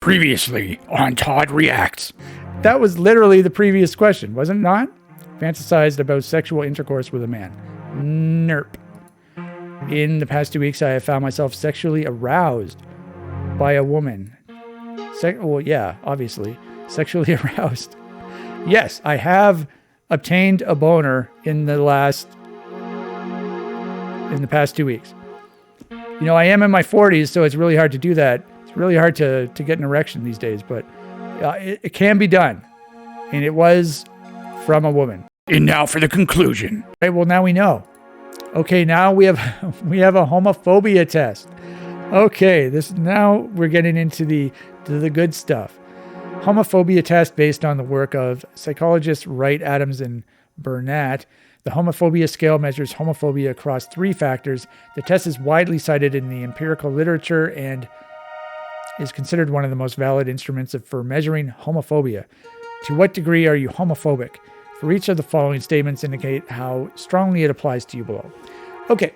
Previously on Todd Reacts. That was literally the previous question, wasn't it not? Fantasized about sexual intercourse with a man. Nerp. In the past 2 weeks, I have found myself sexually aroused by a woman. Well, yeah, obviously. Sexually aroused. Yes, I have obtained a boner in the past 2 weeks. You know, I am in my 40s, so it's really hard to do that. It's really hard to get an erection these days, but it can be done. And it was from a woman. And now for the conclusion. Right, well, now we know. Okay, now we have a homophobia test. Okay, now we're getting into the good stuff. Homophobia test based on the work of psychologists Wright, Adams, and Burnett. The homophobia scale measures homophobia across 3 factors. The test is widely cited in the empirical literature and is considered one of the most valid instruments for measuring homophobia. To what degree are you homophobic? For each of the following statements indicate how strongly it applies to you below. Okay,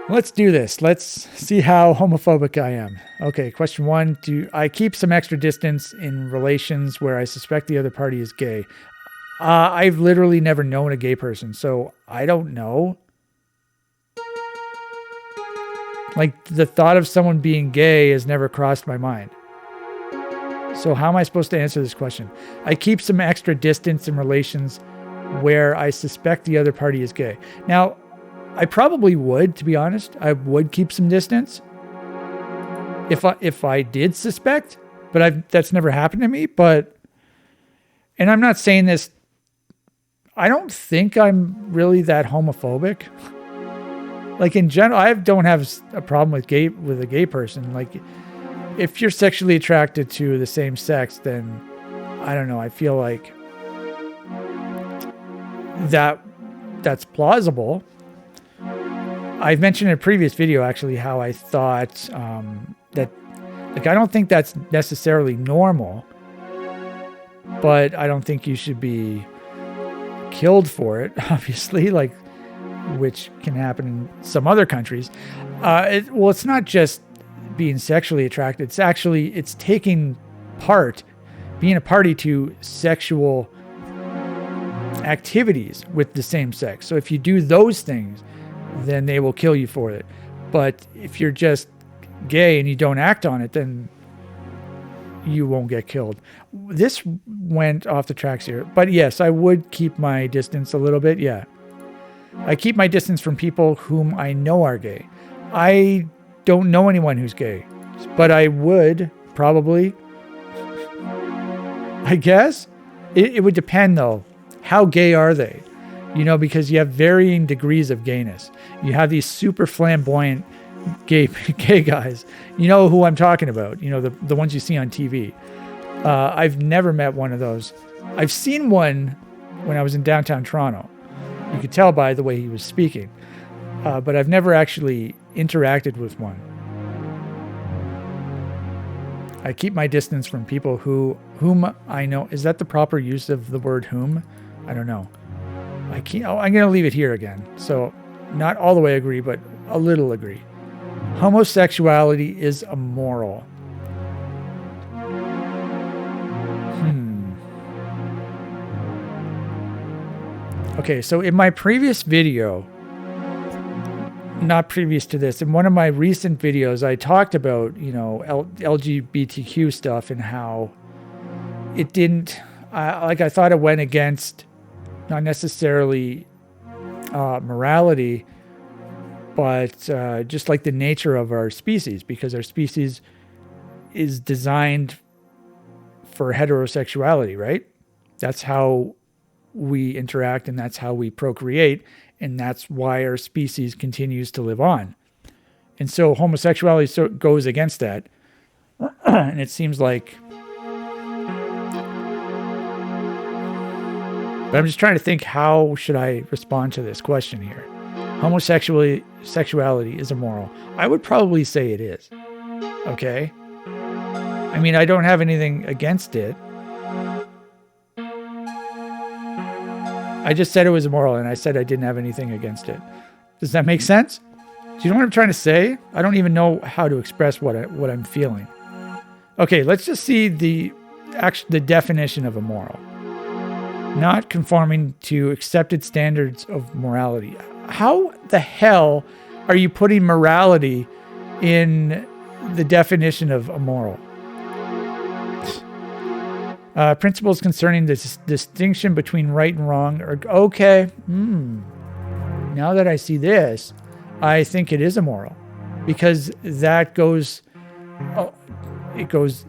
let's do this. Let's see how homophobic I am. Okay, question 1. Do I keep some extra distance in relations where I suspect the other party is gay? I've literally never known a gay person, so I don't know. Like, the thought of someone being gay has never crossed my mind. So how am I supposed to answer this question? I keep some extra distance in relations where I suspect the other party is gay. Now, I probably would, to be honest. I would keep some distance if I did suspect, but that's never happened to me. And I'm not saying this, I don't think I'm really that homophobic. Like, in general, I don't have a problem with a gay person. Like, if you're sexually attracted to the same sex, then I don't know. I feel like that's plausible. I've mentioned in a previous video, actually, how I thought that, like, I don't think that's necessarily normal, but I don't think you should be killed for it, obviously, like, which can happen in some other countries. It's not just being sexually attracted. It's taking part, being a party to sexual activities with the same sex. So if you do those things, then they will kill you for it. But if you're just gay and you don't act on it, then you won't get killed. This went off the tracks here. But yes, I would keep my distance a little bit. Yeah. I keep my distance from people whom I know are gay. I don't know anyone who's gay, but I would probably, I guess. It would depend, though. How gay are they? You know, because you have varying degrees of gayness. You have these super flamboyant gay guys. You know who I'm talking about. You know, the ones you see on TV. I've never met one of those. I've seen one when I was in downtown Toronto. You could tell by the way he was speaking. But I've never actually interacted with one. I keep my distance from people whom I know. Is that the proper use of the word whom? I don't know. I'm going to leave it here again. So not all the way agree, but a little agree. Homosexuality is immoral. Okay, so in my previous video, not previous to this, in one of my recent videos, I talked about, you know, LGBTQ stuff and how it didn't, I thought it went against not necessarily morality, but just like the nature of our species, because our species is designed for heterosexuality, right? That's how we interact, and that's how we procreate, and that's why our species continues to live on. And so homosexuality goes against that. And it seems like, but I'm just trying to think, how should I respond to this question here? Homosexuality is immoral. I would probably say it is. Okay? I mean, I don't have anything against it. I just said it was immoral, and I said I didn't have anything against it. Does that make sense? Do you know what I'm trying to say? I don't even know how to express what I'm feeling. Okay, let's just see the definition of immoral. Not conforming to accepted standards of morality. How the hell are you putting morality in the definition of immoral? Principles concerning the distinction between right and wrong are okay. Now that I see this, I think it is immoral, because that goes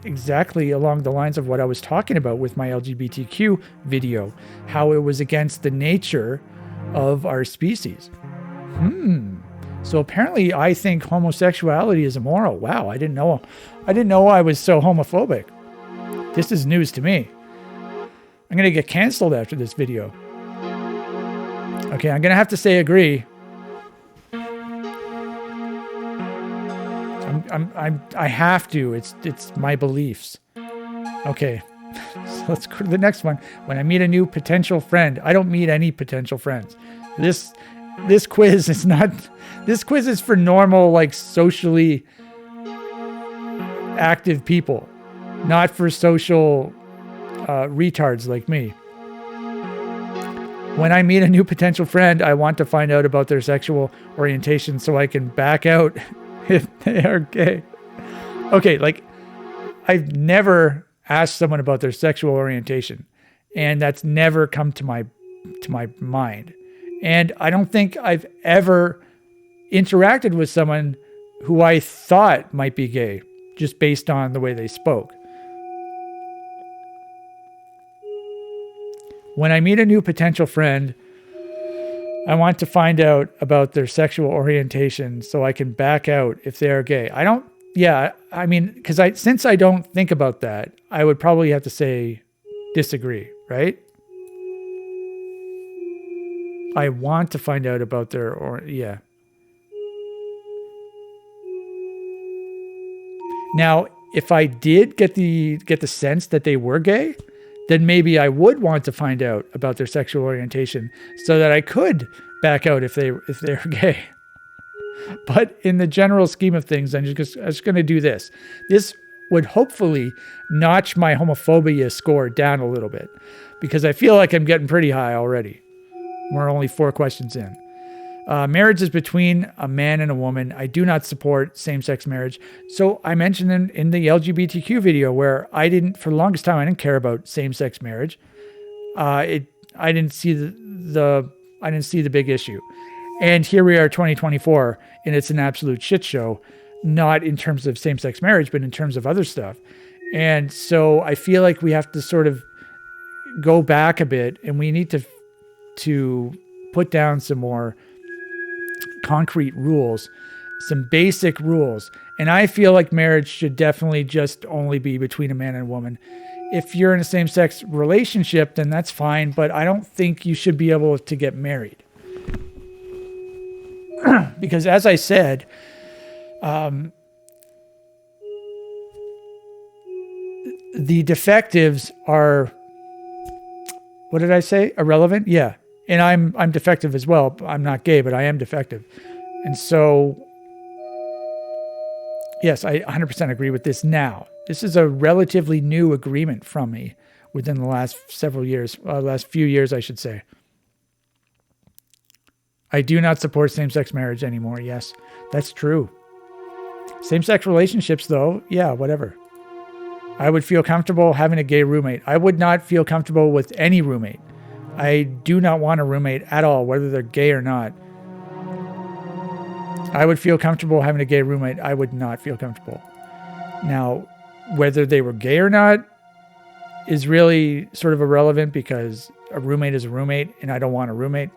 exactly along the lines of what I was talking about with my LGBTQ video, how it was against the nature of our species. So apparently I think homosexuality is immoral. Wow, I didn't know I was so homophobic. This is news to me. I'm going to get canceled after this video. Okay, I'm going to have to say agree. I have to. It's my beliefs. Okay, so let's go to the next one. When I meet a new potential friend, I don't meet any potential friends. This quiz is not. This quiz is for normal, like socially active people, not for social retards like me. When I meet a new potential friend, I want to find out about their sexual orientation so I can back out if they are gay. Okay, like I've never asked someone about their sexual orientation, and that's never come to my mind. And I don't think I've ever interacted with someone who I thought might be gay just based on the way they spoke. When I meet a new potential friend, I want to find out about their sexual orientation so I can back out if they are gay. Since I don't think about that, I would probably have to say disagree, right? I want to find out about their Now, if I did get the sense that they were gay, then maybe I would want to find out about their sexual orientation so that I could back out if they're gay. But in the general scheme of things, I'm just going to do this. This would hopefully notch my homophobia score down a little bit, because I feel like I'm getting pretty high already. We're only 4 questions in. Marriage is between a man and a woman. I do not support same-sex marriage. So I mentioned in the LGBTQ video where for the longest time, I didn't care about same-sex marriage. I didn't see the big issue. And here we are, 2024, and it's an absolute shit show, not in terms of same-sex marriage, but in terms of other stuff. And so I feel like we have to sort of go back a bit, and we need to put down some more concrete rules, some basic rules. And I feel like marriage should definitely just only be between a man and a woman. If you're in a same-sex relationship, then that's fine, but I don't think you should be able to get married. Because as I said, the defectives are, what did I say? Irrelevant? Yeah. And I'm defective as well. I'm not gay, but I am defective. And so, yes, I 100% agree with this now. This is a relatively new agreement from me within the last last few years, I should say. I do not support same-sex marriage anymore. Yes, that's true. Same-sex relationships, though, yeah, whatever. I would feel comfortable having a gay roommate. I would not feel comfortable with any roommate. I do not want a roommate at all, whether they're gay or not. I would feel comfortable having a gay roommate. I would not feel comfortable. Now, whether they were gay or not is really sort of irrelevant, because a roommate is a roommate and I don't want a roommate.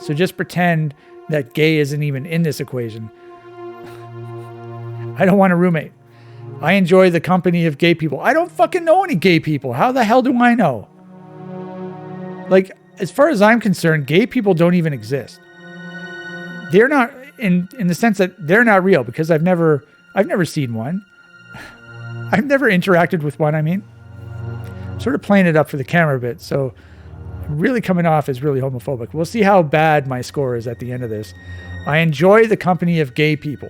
So just pretend that gay isn't even in this equation. I don't want a roommate. I enjoy the company of gay people. I don't fucking know any gay people. How the hell do I know? Like, as far as I'm concerned, gay people don't even exist. They're not in the sense that they're not real, because I've never seen one. I've never interacted with one. I mean, I'm sort of playing it up for the camera a bit, so I'm really coming off as really homophobic. We'll see how bad my score is at the end of this. I enjoy the company of gay people.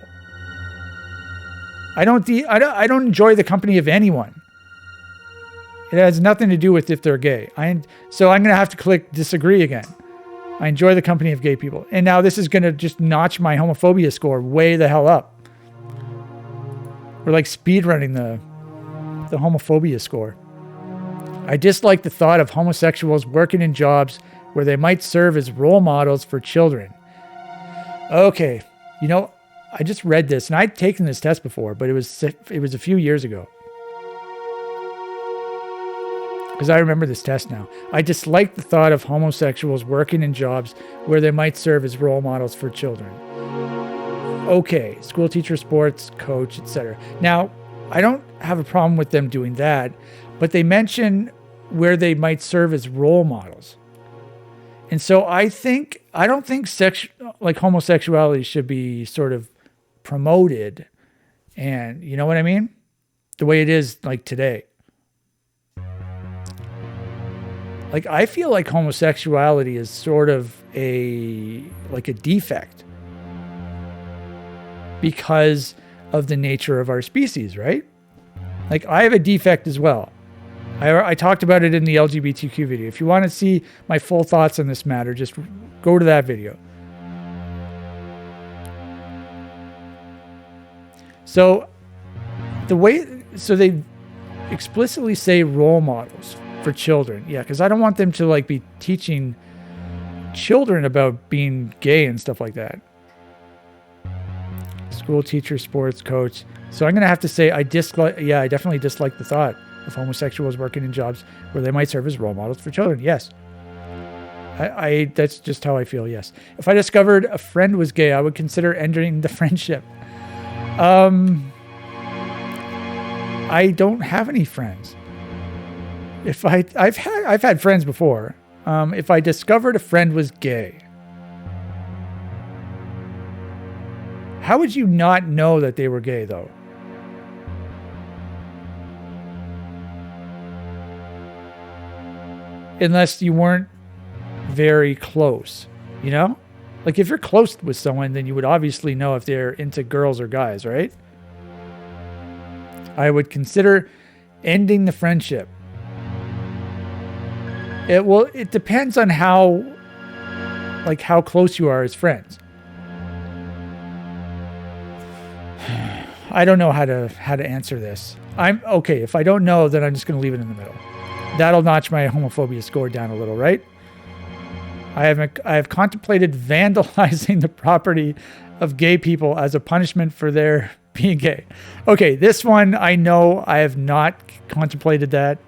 I don't enjoy the company of anyone. It has nothing to do with if they're gay. So I'm going to have to click disagree again. I enjoy the company of gay people. And now this is going to just notch my homophobia score way the hell up. We're like speed running the homophobia score. I dislike the thought of homosexuals working in jobs where they might serve as role models for children. Okay, I just read this, and I'd taken this test before, but it was a few years ago. Because I remember this test now. I dislike the thought of homosexuals working in jobs where they might serve as role models for children. Okay, school teacher, sports coach, etc. Now, I don't have a problem with them doing that, but they mention where they might serve as role models. And so I don't think homosexuality should be sort of promoted, and you know what I mean? The way it is like today. Like, I feel like homosexuality is sort of a defect because of the nature of our species, right? Like, I have a defect as well. I talked about it in the LGBTQ video. If you want to see my full thoughts on this matter, just go to that video. So they explicitly say role models for children. Yeah, because I don't want them to be teaching children about being gay and stuff like that. School teacher, sports coach. So I'm going to have to say I definitely dislike the thought of homosexuals working in jobs where they might serve as role models for children. Yes. I that's just how I feel, yes. If I discovered a friend was gay, I would consider ending the friendship. I don't have any friends. I've had friends before. If I discovered a friend was gay, how would you not know that they were gay, though? Unless you weren't very close, Like, if you're close with someone, then you would obviously know if they're into girls or guys, right? I would consider ending the friendship. It depends on how close you are as friends. I don't know how to answer this. I'm okay. If I don't know, then I'm just going to leave it in the middle. That'll notch my homophobia score down a little, right? I have contemplated vandalizing the property of gay people as a punishment for their being gay. Okay, this one I know I have not contemplated that.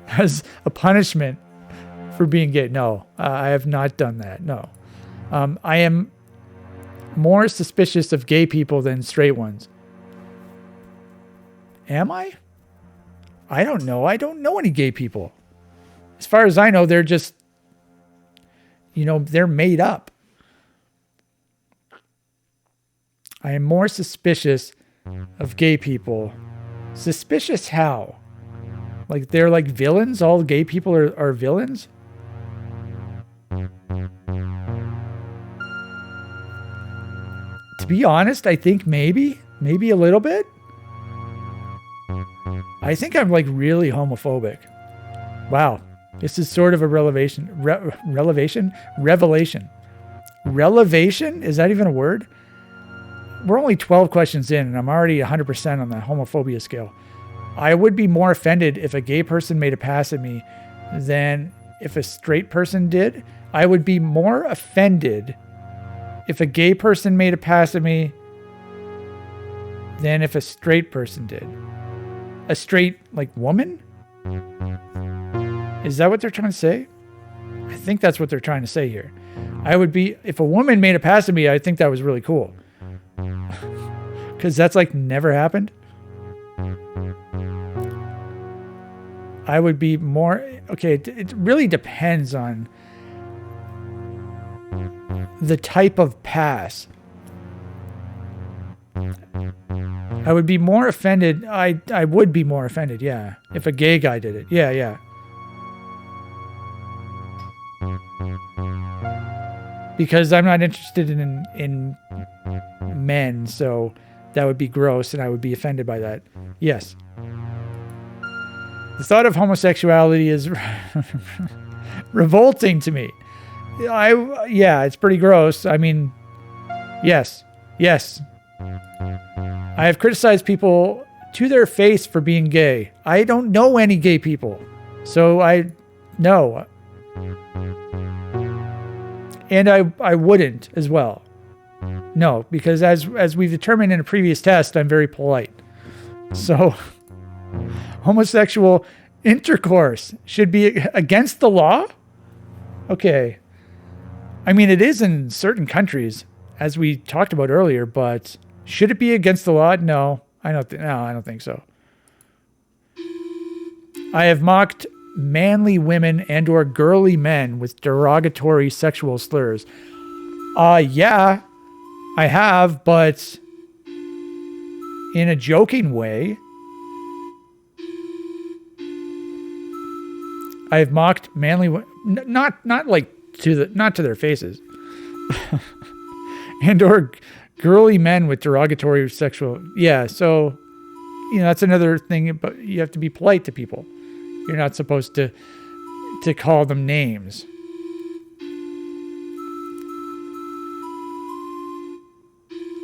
As a punishment for being gay. No, I have not done that. No. I am more suspicious of gay people than straight ones. Am I? I don't know. I don't know any gay people. As far as I know, they're just, they're made up. I am more suspicious of gay people. Suspicious how? Like, they're like villains? All gay people are villains? To be honest, I think maybe a little bit. I think I'm really homophobic. Wow. This is sort of a revelation. Revelation? Relevation? Is that even a word? We're only 12 questions in, and I'm already 100% on the homophobia scale. I would be more offended if a gay person made a pass at me than if a straight person did. I would be more offended if a gay person made a pass at me than if a straight person did. A straight, woman? Is that what they're trying to say? I think that's what they're trying to say here. If a woman made a pass at me, I think that was really cool. Because that's never happened. I would be more, okay, it really depends on the type of pass. I would be more offended. I would be more offended, yeah, if a gay guy did it. Yeah. because I'm not interested in men, so that would be gross and I would be offended by that. Yes. The thought of homosexuality is revolting to me. Yeah, it's pretty gross. I mean, yes. I have criticized people to their face for being gay. I don't know any gay people. So no. And I wouldn't as well. No, because as we've determined in a previous test, I'm very polite. So homosexual intercourse should be against the law? Okay. I mean, it is in certain countries, as we talked about earlier, but should it be against the law? No, I don't think so. I have mocked manly women and or girly men with derogatory sexual slurs. Yeah, I have, but in a joking way. I have mocked manly women, not to their faces, and or girly men with derogatory sexual. Yeah, so that's another thing. But you have to be polite to people. You're not supposed to call them names.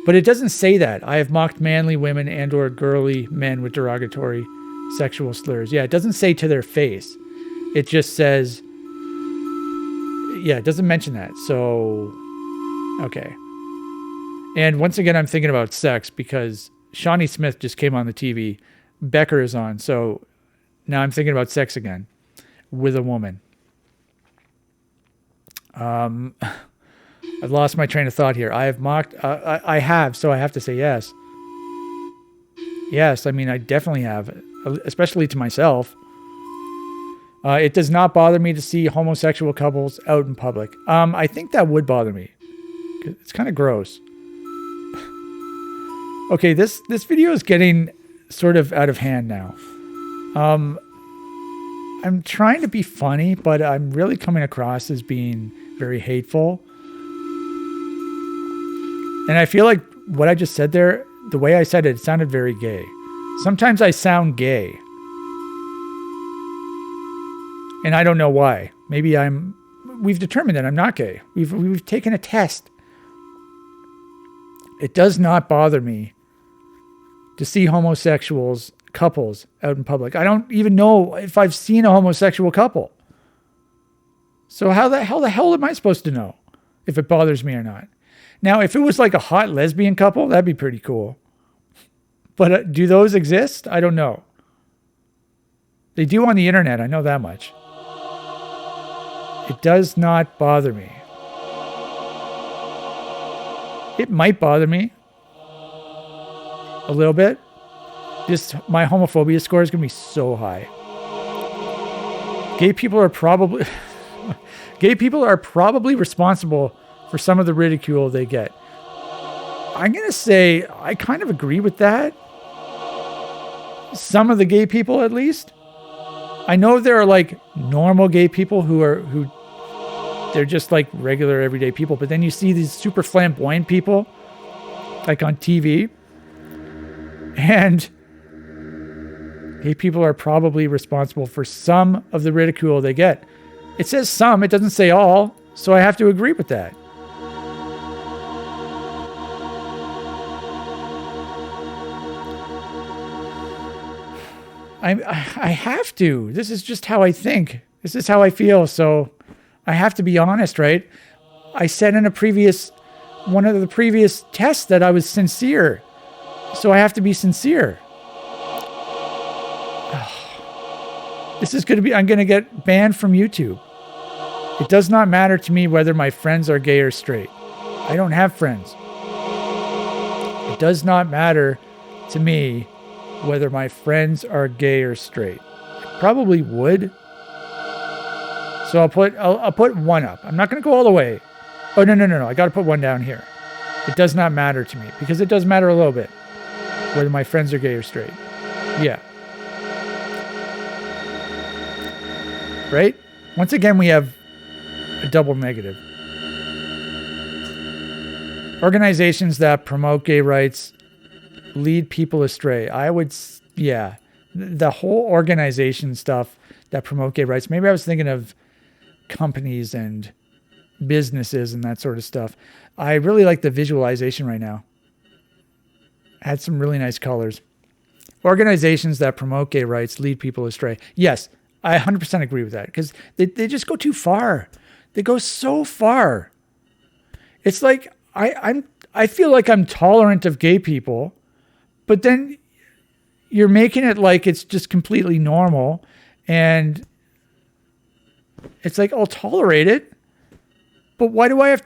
But it doesn't say that. I have mocked manly women and or girly men with derogatory sexual slurs. Yeah, it doesn't say to their face. It just says, yeah, it doesn't mention that. So, okay. And once again, I'm thinking about sex because Shawnee Smith just came on the TV. Becker is on. So now I'm thinking about sex again with a woman. I've lost my train of thought here. I have mocked, I have, so I have to say yes. Yes, I mean, I definitely have, especially to myself. It does not bother me to see homosexual couples out in public. I think that would bother me. It's kind of gross. Okay, this video is getting sort of out of hand now. I'm trying to be funny, but I'm really coming across as being very hateful. And I feel like what I just said there, the way I said it, it sounded very gay. Sometimes I sound gay. And I don't know why. Maybe we've determined that I'm not gay. We've taken a test. It does not bother me to see homosexuals, couples out in public. I don't even know if I've seen a homosexual couple. So how the hell am I supposed to know if it bothers me or not? Now, if it was like a hot lesbian couple, that'd be pretty cool. But do those exist? I don't know. They do on the internet. I know that much. It does not bother me. It might bother me a little bit. Just my homophobia score is going to be so high. Gay people are probably responsible for some of the ridicule they get. I'm going to say I kind of agree with that. Some of the gay people, at least. I know there are like normal gay people who they're just like regular everyday people, but then you see these super flamboyant people like on TV, and gay people are probably responsible for some of the ridicule they get. It says some, it doesn't say all, so I have to agree with that. I have to. This is just how I think. This is how I feel. So I have to be honest, right? I said in one of the previous tests that I was sincere. So I have to be sincere. This is going to be, I'm going to get banned from YouTube. It does not matter to me whether my friends are gay or straight. I don't have friends. It does not matter to me whether my friends are gay or straight. It probably would. So I'll put one up. I'm not going to go all the way. Oh, no. I got to put one down here. It does not matter to me because it does matter a little bit whether my friends are gay or straight. Yeah. Right? Once again, we have a double negative. Organizations that promote gay rights lead people astray. Yeah. The whole organization stuff that promote gay rights. Maybe I was thinking of companies and businesses and that sort of stuff. I really like the visualization right now. Had some really nice colors. Organizations that promote gay rights lead people astray. Yes, I 100% agree with that because they just go too far. They go so far. It's like I feel like I'm tolerant of gay people, but then you're making it like it's just completely normal, and it's like I'll tolerate it, but why do I have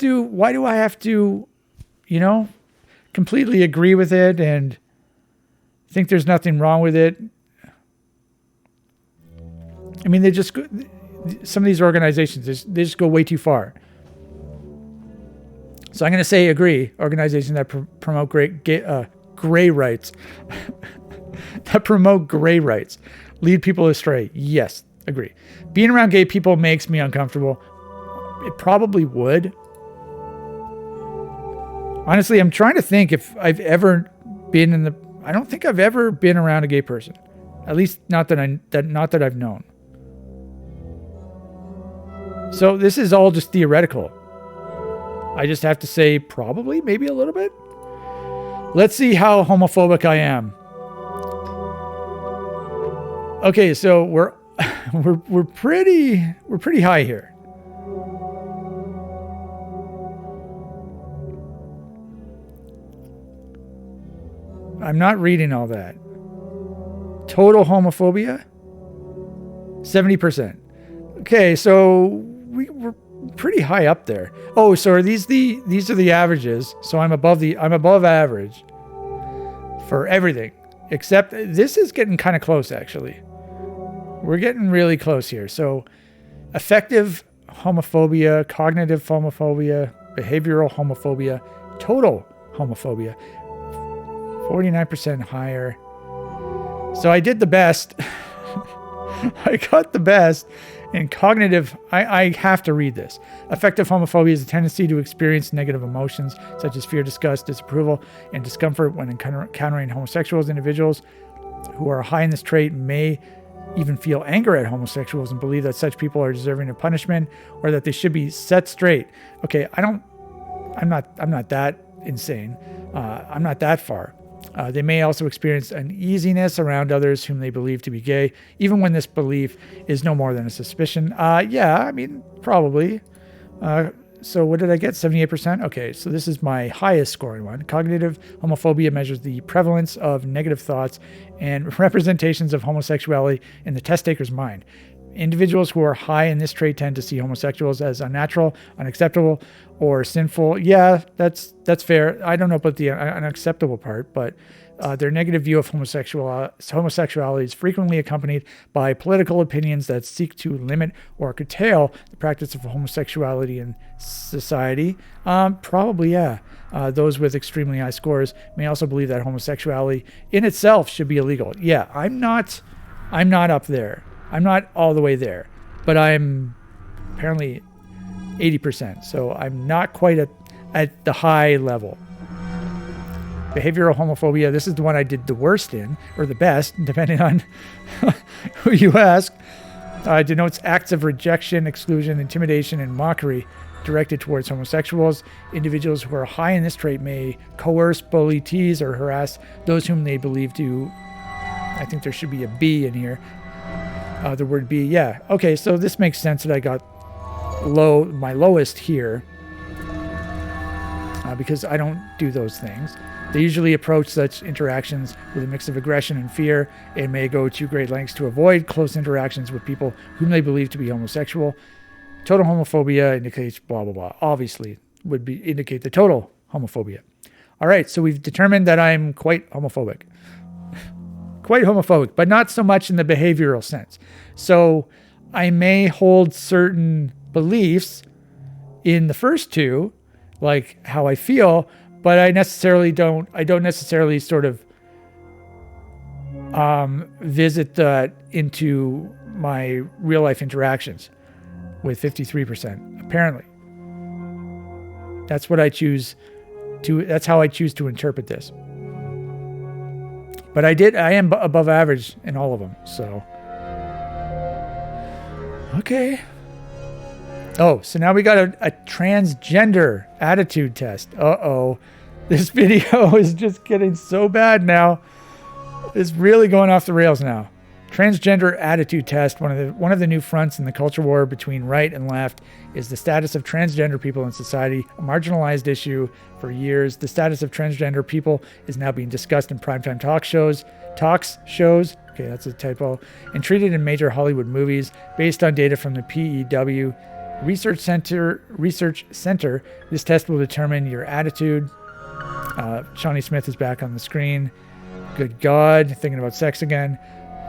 to, completely agree with it and think there's nothing wrong with it? I mean, some of these organizations, they just go way too far. So I'm going to say agree. Organizations that promote gay rights, that promote gay rights, lead people astray. Yes, agree. Being around gay people makes me uncomfortable. It probably would. Honestly, I'm trying to think if I've ever been I don't think I've ever been around a gay person. At least not that I've known. So this is all just theoretical. I just have to say probably, maybe a little bit. Let's see how homophobic I am. Okay, so we're pretty high here. I'm not reading all that. Total homophobia, 70%. Okay, so we're pretty high up there. Oh, so are these are the averages? So I'm above average for everything, except this is getting kind of close actually. We're getting really close here. So affective homophobia, cognitive homophobia, behavioral homophobia, total homophobia, 49% higher. So I did the best. I got the best. In cognitive, I have to read this. Affective homophobia is a tendency to experience negative emotions such as fear, disgust, disapproval, and discomfort when encountering homosexuals. Individuals who are high in this trait may even feel anger at homosexuals and believe that such people are deserving of punishment or that they should be set straight. Okay, I'm not that insane. I'm not that far. They may also experience uneasiness around others whom they believe to be gay, even when this belief is no more than a suspicion. Yeah, I mean, probably. So what did I get? 78%? Okay, so this is my highest scoring one. Cognitive homophobia measures the prevalence of negative thoughts and representations of homosexuality in the test taker's mind. Individuals who are high in this trait tend to see homosexuals as unnatural, unacceptable, or sinful. Yeah, that's fair. I don't know about the unacceptable part, but their negative view of homosexuality is frequently accompanied by political opinions that seek to limit or curtail the practice of homosexuality in society. Probably, yeah. Those with extremely high scores may also believe that homosexuality in itself should be illegal. Yeah, I'm not up there. I'm not all the way there, but I'm apparently 80%. So I'm not quite at the high level. Behavioral homophobia, this is the one I did the worst in, or the best, depending on who you ask. Denotes acts of rejection, exclusion, intimidation, and mockery directed towards homosexuals. Individuals who are high in this trait may coerce, bully, tease, or harass those whom they believe to. I think there should be a B in here. The word B, yeah. Okay, so this makes sense that I got my lowest here because I don't do those things. They usually approach such interactions with a mix of aggression and fear and may go to great lengths to avoid close interactions with people whom they believe to be homosexual. Total homophobia indicates blah, blah, blah. Obviously, would indicate the total homophobia. All right, so we've determined that I'm quite homophobic. Quite homophobic, but not so much in the behavioral sense. So I may hold certain beliefs in the first two, like how I feel, but I don't necessarily sort of visit that into my real life interactions with 53%, apparently. That's what I choose That's how I choose to interpret this. But I am above average in all of them. So, okay. Oh, so now we got a transgender attitude test. Uh-oh. This video is just getting so bad now. It's really going off the rails now. Transgender attitude test. One of the new fronts in the culture war between right and left is the status of transgender people in society, a marginalized issue for years. The status of transgender people is now being discussed in primetime talks shows. Okay, that's a typo. And treated in major Hollywood movies based on data from the PEW Research Center. This test will determine your attitude. Shawnee Smith is back on the screen. Good God, thinking about sex again.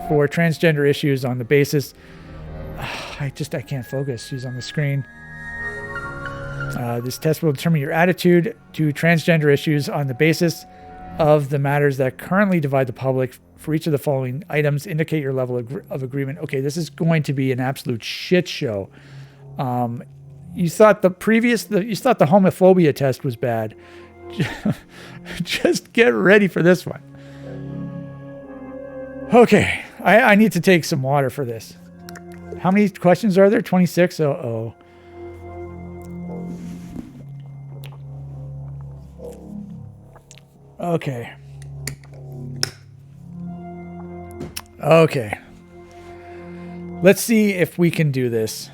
For transgender issues on the basis, I can't focus. She's on the screen. This test will determine your attitude to transgender issues on the basis of the matters that currently divide the public. For each of the following items, indicate your level of agreement. Okay, this is going to be an absolute shit show. You thought the homophobia test was bad. Just get ready for this one. Okay, I need to take some water for this. How many questions are there? 26? Uh-oh. Okay. Let's see if we can do this.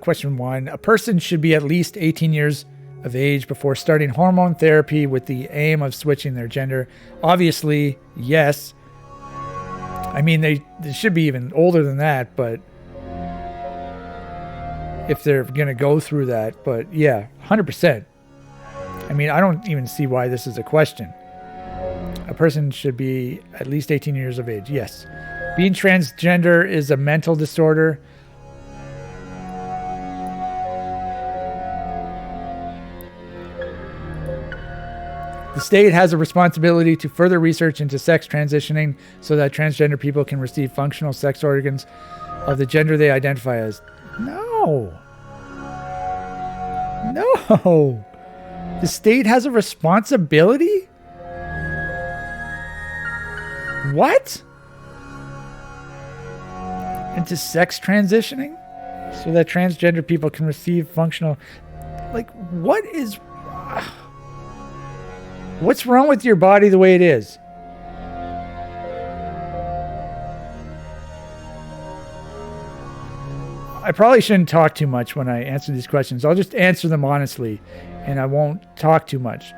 Question 1. A person should be at least 18 years of age before starting hormone therapy with the aim of switching their gender. Obviously, yes. I mean, they should be even older than that, but if they're going to go through that, but yeah, 100%. I mean, I don't even see why this is a question. A person should be at least 18 years of age. Yes. Being transgender is a mental disorder. The state has a responsibility to further research into sex transitioning so that transgender people can receive functional sex organs of the gender they identify as. No. The state has a responsibility? What? Into sex transitioning so that transgender people can receive functional... Like, what's wrong with your body the way it is? I probably shouldn't talk too much when I answer these questions. I'll just answer them honestly, and I won't talk too much.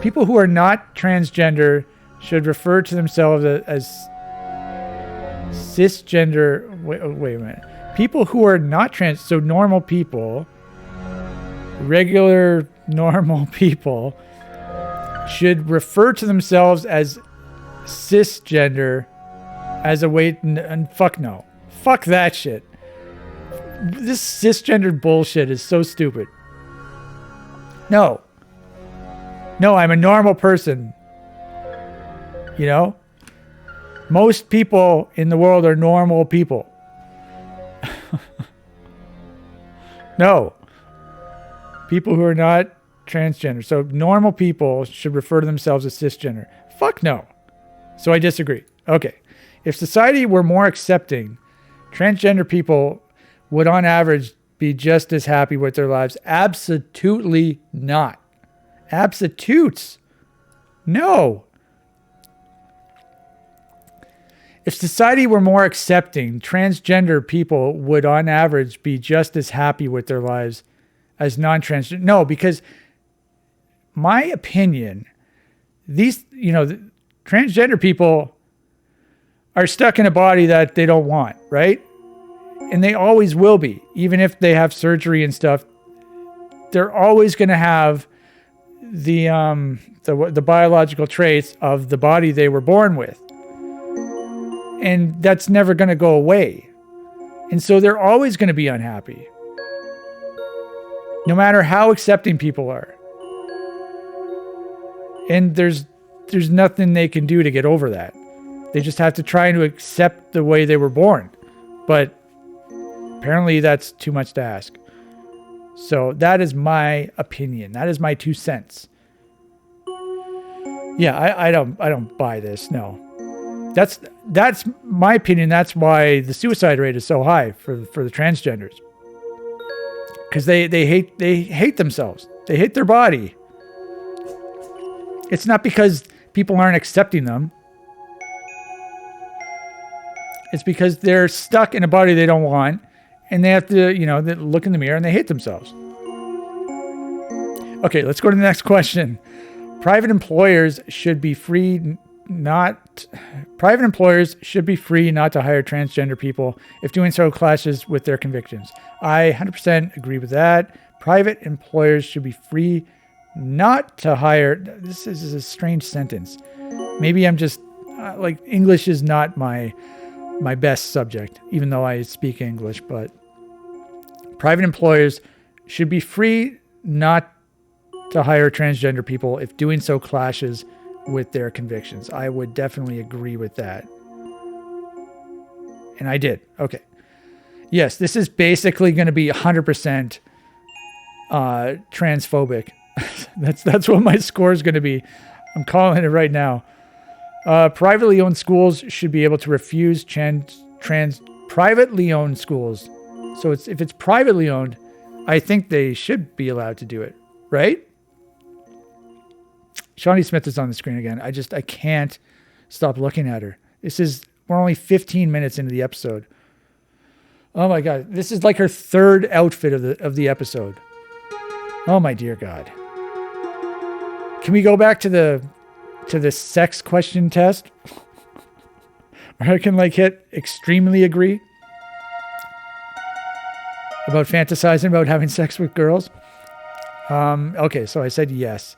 People who are not transgender should refer to themselves as cisgender. Wait a minute. People who are not trans, so normal people, regular normal people, should refer to themselves as cisgender as a way. And fuck no. Fuck that shit. This cisgendered bullshit is so stupid. No, I'm a normal person. You know? Most people in the world are normal people. No. People who are not transgender. So normal people should refer to themselves as cisgender. Fuck no. So I disagree. Okay. If society were more accepting, transgender people would on average be just as happy with their lives. Absolutely not. Absolutes. No. If society were more accepting, transgender people would on average be just as happy with their lives as non-transgender. No, because my opinion, these, transgender people are stuck in a body that they don't want, right? And they always will be. Even if they have surgery and stuff, they're always going to have the biological traits of the body they were born with. And that's never going to go away. And so they're always going to be unhappy. No matter how accepting people are. And there's nothing they can do to get over that. They just have to try to accept the way they were born. But apparently that's too much to ask. So that is my opinion. That is my 2 cents. Yeah, I don't buy this. No. That's my opinion. That's why the suicide rate is so high for the transgenders. Because they hate themselves. They hate their body. It's not because people aren't accepting them. It's because they're stuck in a body they don't want, and they have to, they look in the mirror and they hate themselves. Okay, let's go to the next question. Private employers should be free not to hire transgender people if doing so clashes with their convictions. I 100% agree with that. Private employers should be free not to hire. This is a strange sentence. Maybe I'm just English is not my best subject, even though I speak English, but private employers should be free not to hire transgender people if doing so clashes with their convictions. I would definitely agree with that. And I did. Okay. Yes, this is basically going to be 100% transphobic. That's what my score is going to be. I'm calling it right now. Privately owned schools should be able to refuse privately owned schools. So if it's privately owned, I think they should be allowed to do it, right? Shawnee Smith is on the screen again. I can't stop looking at her. We're only 15 minutes into the episode. Oh my God. This is like her third outfit of the episode. Oh my dear God. Can we go back to the sex question test? Or I can hit extremely agree about fantasizing about having sex with girls. Okay, so I said yes.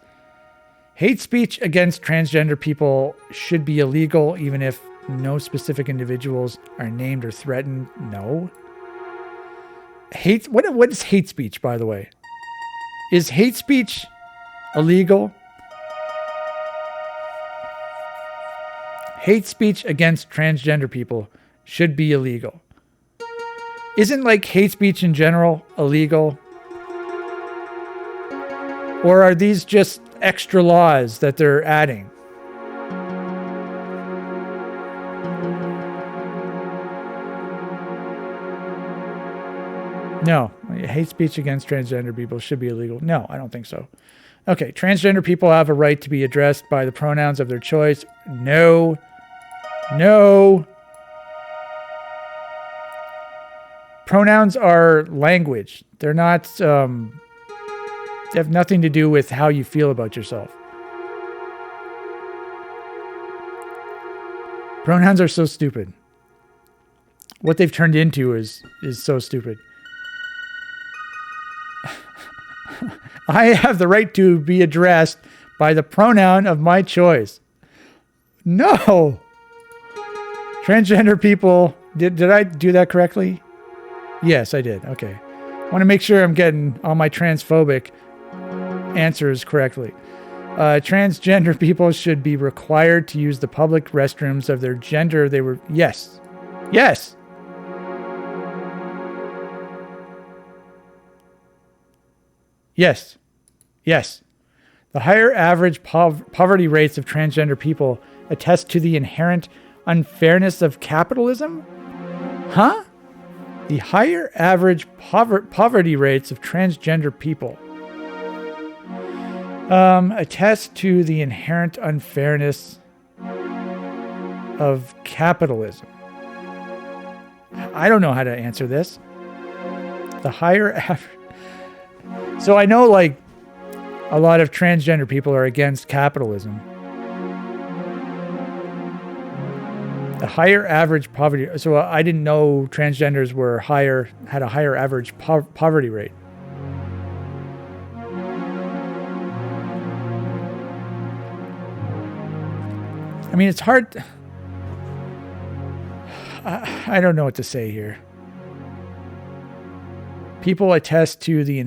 Hate speech against transgender people should be illegal even if no specific individuals are named or threatened. No. What is hate speech, by the way? Is hate speech illegal? Hate speech against transgender people should be illegal. Isn't hate speech in general illegal? Or are these just extra laws that they're adding? No, hate speech against transgender people should be illegal. No, I don't think so. Okay, transgender people have a right to be addressed by the pronouns of their choice. No. Pronouns are language. They're not, they have nothing to do with how you feel about yourself. Pronouns are so stupid. What they've turned into is so stupid. I have the right to be addressed by the pronoun of my choice. No. Transgender people, did I do that correctly? Yes, I did. Okay. I want to make sure I'm getting all my transphobic answers correctly. Transgender people should be required to use the public restrooms of their gender they were. Yes. Yes. Yes. Yes. The higher average poverty rates of transgender people attest to the inherent unfairness of capitalism? Huh? The higher average poverty rates of transgender people attest to the inherent unfairness of capitalism. I don't know how to answer this. The higher average. So I know a lot of transgender people are against capitalism. The higher average poverty. So I didn't know transgenders had a higher average poverty rate. I mean, it's hard. I don't know what to say here. People attest to the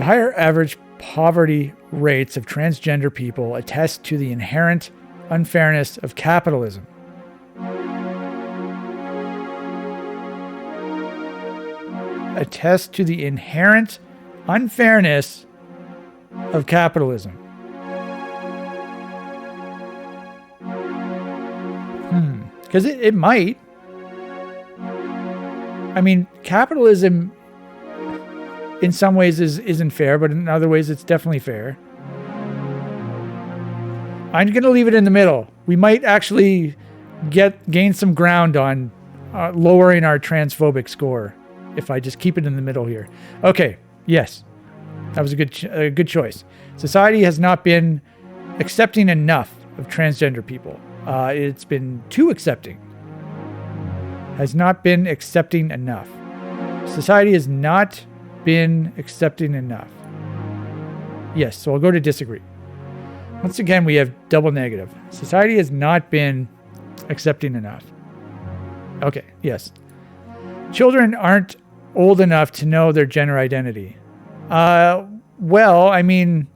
higher average poverty rates of transgender people attest to the inherent unfairness of capitalism. attest to the inherent unfairness of capitalism. Because it might. I mean, capitalism in some ways isn't fair, but in other ways it's definitely fair. I'm going to leave it in the middle. We might actually gain some ground on lowering our transphobic score if I just keep it in the middle here. Okay, yes. That was a good choice. Society has not been accepting enough of transgender people. It's been too accepting. Has not been accepting enough. Society has not been accepting enough. Yes, so I'll go to disagree. Once again, we have double negative. Society has not been accepting enough. Okay, yes. Children aren't old enough to know their gender identity. Well, I mean,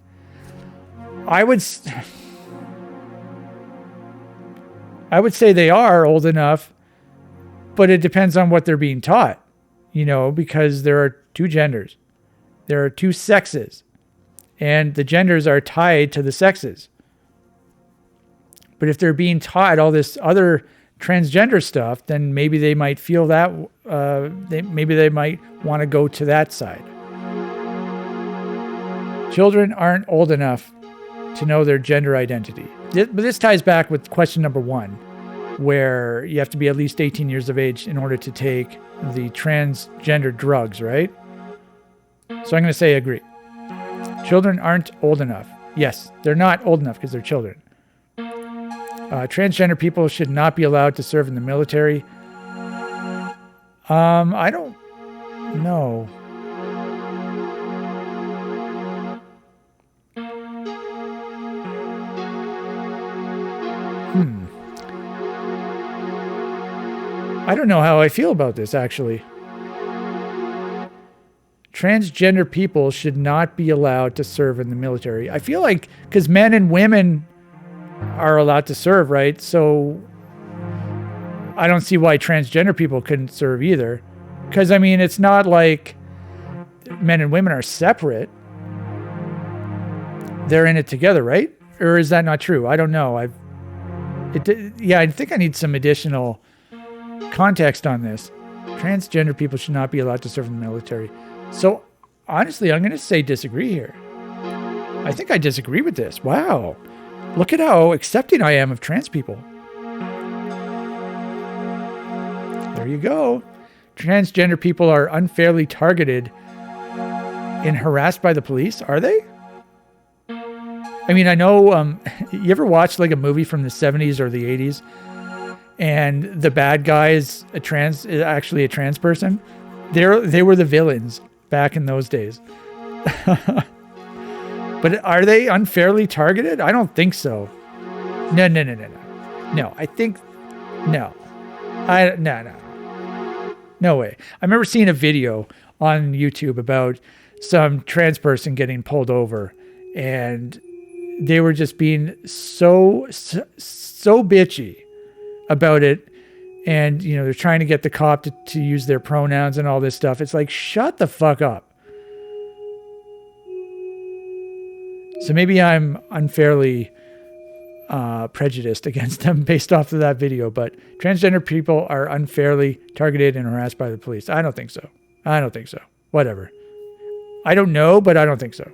I would say they are old enough, but it depends on what they're being taught, because there are two genders. There are two sexes, and the genders are tied to the sexes. But if they're being taught all this other transgender stuff, then maybe they might feel that, maybe they might want to go to that side. Children aren't old enough to know their gender identity. But this ties back with question number 1, where you have to be at least 18 years of age in order to take the transgender drugs, right? So I'm going to say agree. Children aren't old enough. Yes, they're not old enough because they're children. Transgender people should not be allowed to serve in the military. I don't know. I don't know how I feel about this, actually. Transgender people should not be allowed to serve in the military. I feel like, because men and women are allowed to serve, right? So I don't see why transgender people couldn't serve either. Because, I mean, it's not like men and women are separate. They're in it together, right? Or is that not true? I don't know. I think I need some additional context on this. Transgender people should not be allowed to serve in the military. So, honestly, I'm going to say disagree here. I think I disagree with this. Wow. Look at how accepting I am of trans people. There you go. Transgender people are unfairly targeted and harassed by the police. Are they? I mean, I know, you ever watched like a movie from the 70s or the 80s and the bad guy is actually a trans person? They were the villains back in those days. But are they unfairly targeted? I don't think so. No. No, I think, no. No way. I remember seeing a video on YouTube about some trans person getting pulled over, and they were just being so bitchy about it. And, they're trying to get the cop to use their pronouns and all this stuff. It's like, shut the fuck up. So maybe I'm unfairly prejudiced against them based off of that video, but transgender people are unfairly targeted and harassed by the police. I don't think so. Whatever. I don't know, but I don't think so.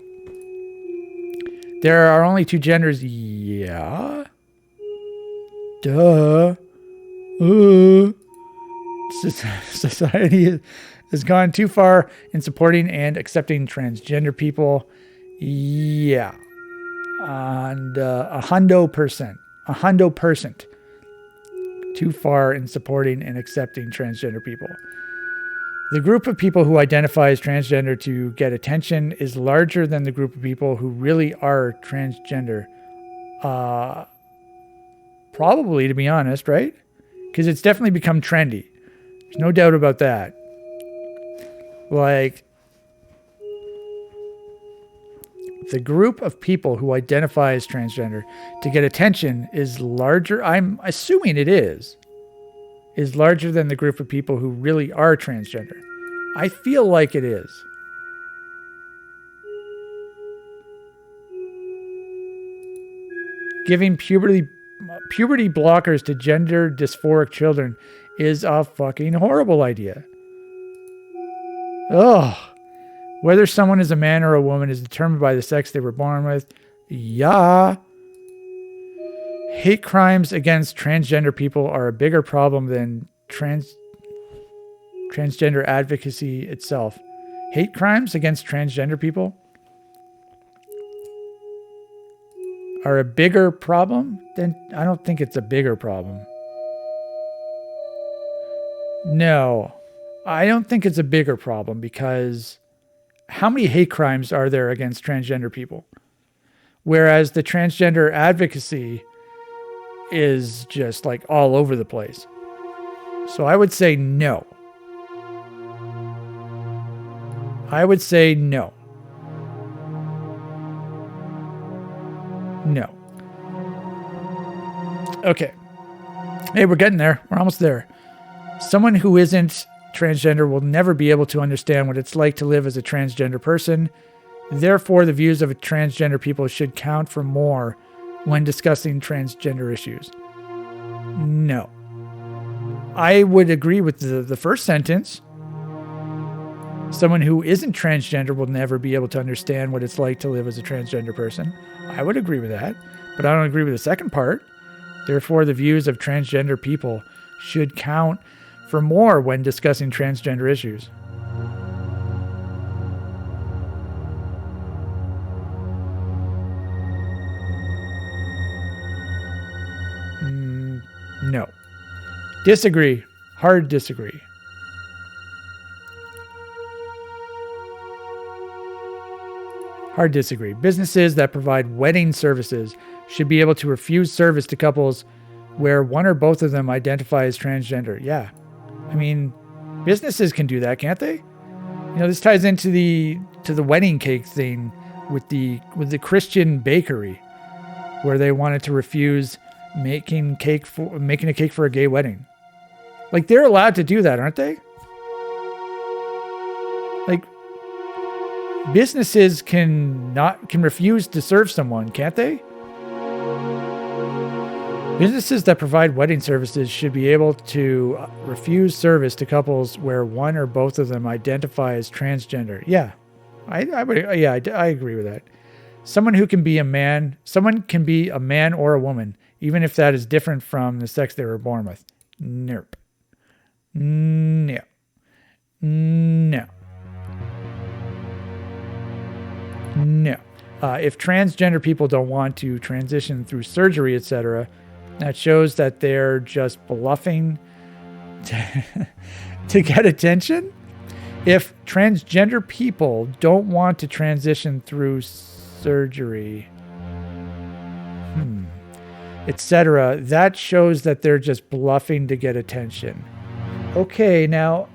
There are only two genders. Yeah. Duh. Society has gone too far in supporting and accepting transgender people. Yeah. And 100%. 100%. Too far in supporting and accepting transgender people. The group of people who identify as transgender to get attention is larger than the group of people who really are transgender. Probably, to be honest, right? Because it's definitely become trendy. There's no doubt about that. Like, the group of people who identify as transgender to get attention is larger. I'm assuming it is larger than the group of people who really are transgender. I feel like it is. Giving puberty blockers to gender dysphoric children is a fucking horrible idea. Ugh. Whether someone is a man or a woman is determined by the sex they were born with. Yeah. Hate crimes against transgender people are a bigger problem than transgender advocacy itself. Hate crimes against transgender people are a bigger problem than... I don't think it's a bigger problem. No, I don't think it's a bigger problem, because how many hate crimes are there against transgender people? Whereas the transgender advocacy is just like all over the place. So I would say no. I would say no. No. Okay. Hey, we're getting there. We're almost there. Someone who isn't transgender will never be able to understand what it's like to live as a transgender person. Therefore, the views of transgender people should count for more when discussing transgender issues. No. I would agree with the first sentence. Someone who isn't transgender will never be able to understand what it's like to live as a transgender person. I would agree with that, but I don't agree with the second part. Therefore, the views of transgender people should count for more when discussing transgender issues. No. Disagree. Hard disagree. Hard disagree. Businesses that provide wedding services should be able to refuse service to couples where one or both of them identify as transgender. Yeah. I mean, businesses can do that, can't they? You know, this ties into the wedding cake thing with the Christian bakery, where they wanted to refuse making a cake for a gay wedding. Like, they're allowed to do that, aren't they? Like, businesses can refuse to serve someone, can't they? Businesses that provide wedding services should be able to refuse service to couples where one or both of them identify as transgender. Yeah, I agree with that. Someone can be a man or a woman, even if that is different from the sex they were born with. Nope. No. No. No. If transgender people don't want to transition through surgery, etc., that shows that they're just bluffing to get attention. If transgender people don't want to transition through surgery, etc., that shows that they're just bluffing to get attention. Okay, now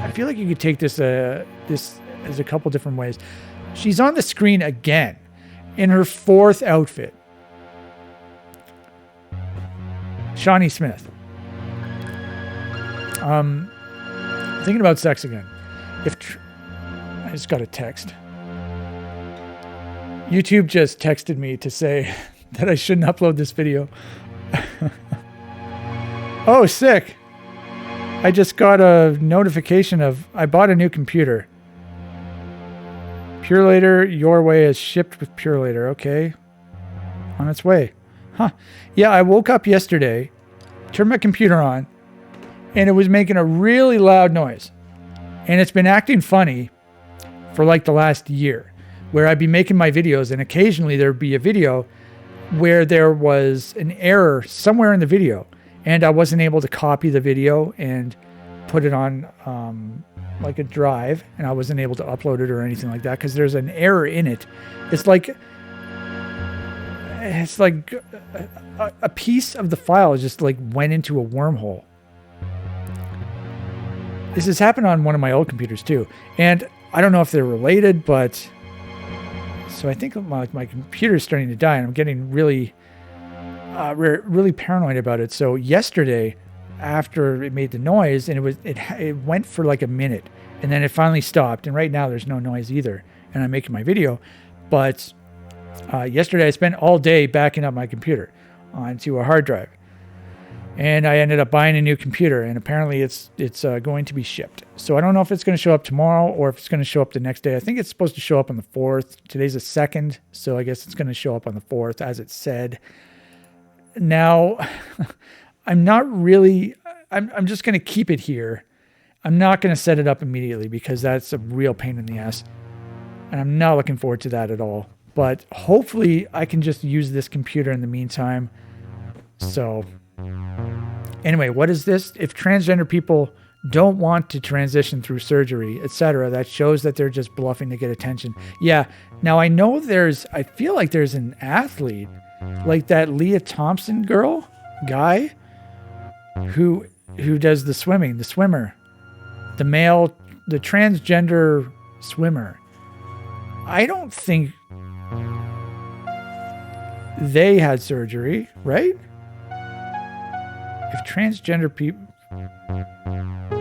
I feel like you could take this as a couple different ways. She's on the screen again in her fourth outfit. Shawnee Smith. Thinking about sex again. I just got a text. YouTube just texted me to say that I shouldn't upload this video. Oh, sick. I just got a notification I bought a new computer. Purelator, your way is shipped with Purelator. Okay. On its way. Huh. Yeah, I woke up yesterday, turned my computer on, and it was making a really loud noise. And it's been acting funny for like the last year, where I'd be making my videos, and occasionally there'd be a video where there was an error somewhere in the video, and I wasn't able to copy the video and put it on like a drive, and I wasn't able to upload it or anything like that because there's an error in it. It's like a piece of the file just like went into a wormhole. This has happened on one of my old computers too, and I don't know if they're related, but so I think my computer is starting to die, and I'm getting really paranoid about it. So yesterday, after it made the noise, and it went for like a minute, And then it finally stopped. And right now there's no noise either. And I'm making my video. But yesterday I spent all day backing up my computer onto a hard drive. And I ended up buying a new computer, and apparently it's going to be shipped. So I don't know if it's going to show up tomorrow or if it's going to show up the next day. I think it's supposed to show up on the 4th. Today's the 2nd, so I guess it's going to show up on the 4th, as it said. Now, I'm just going to keep it here. I'm not going to set it up immediately because that's a real pain in the ass. And I'm not looking forward to that at all. But hopefully I can just use this computer in the meantime. So anyway, what is this? If transgender people don't want to transition through surgery, etc., that shows that they're just bluffing to get attention. Yeah. Now I know I feel like there's an athlete like that Leah Thompson guy who does the swimmer, the transgender swimmer. I don't think they had surgery, right? If transgender people,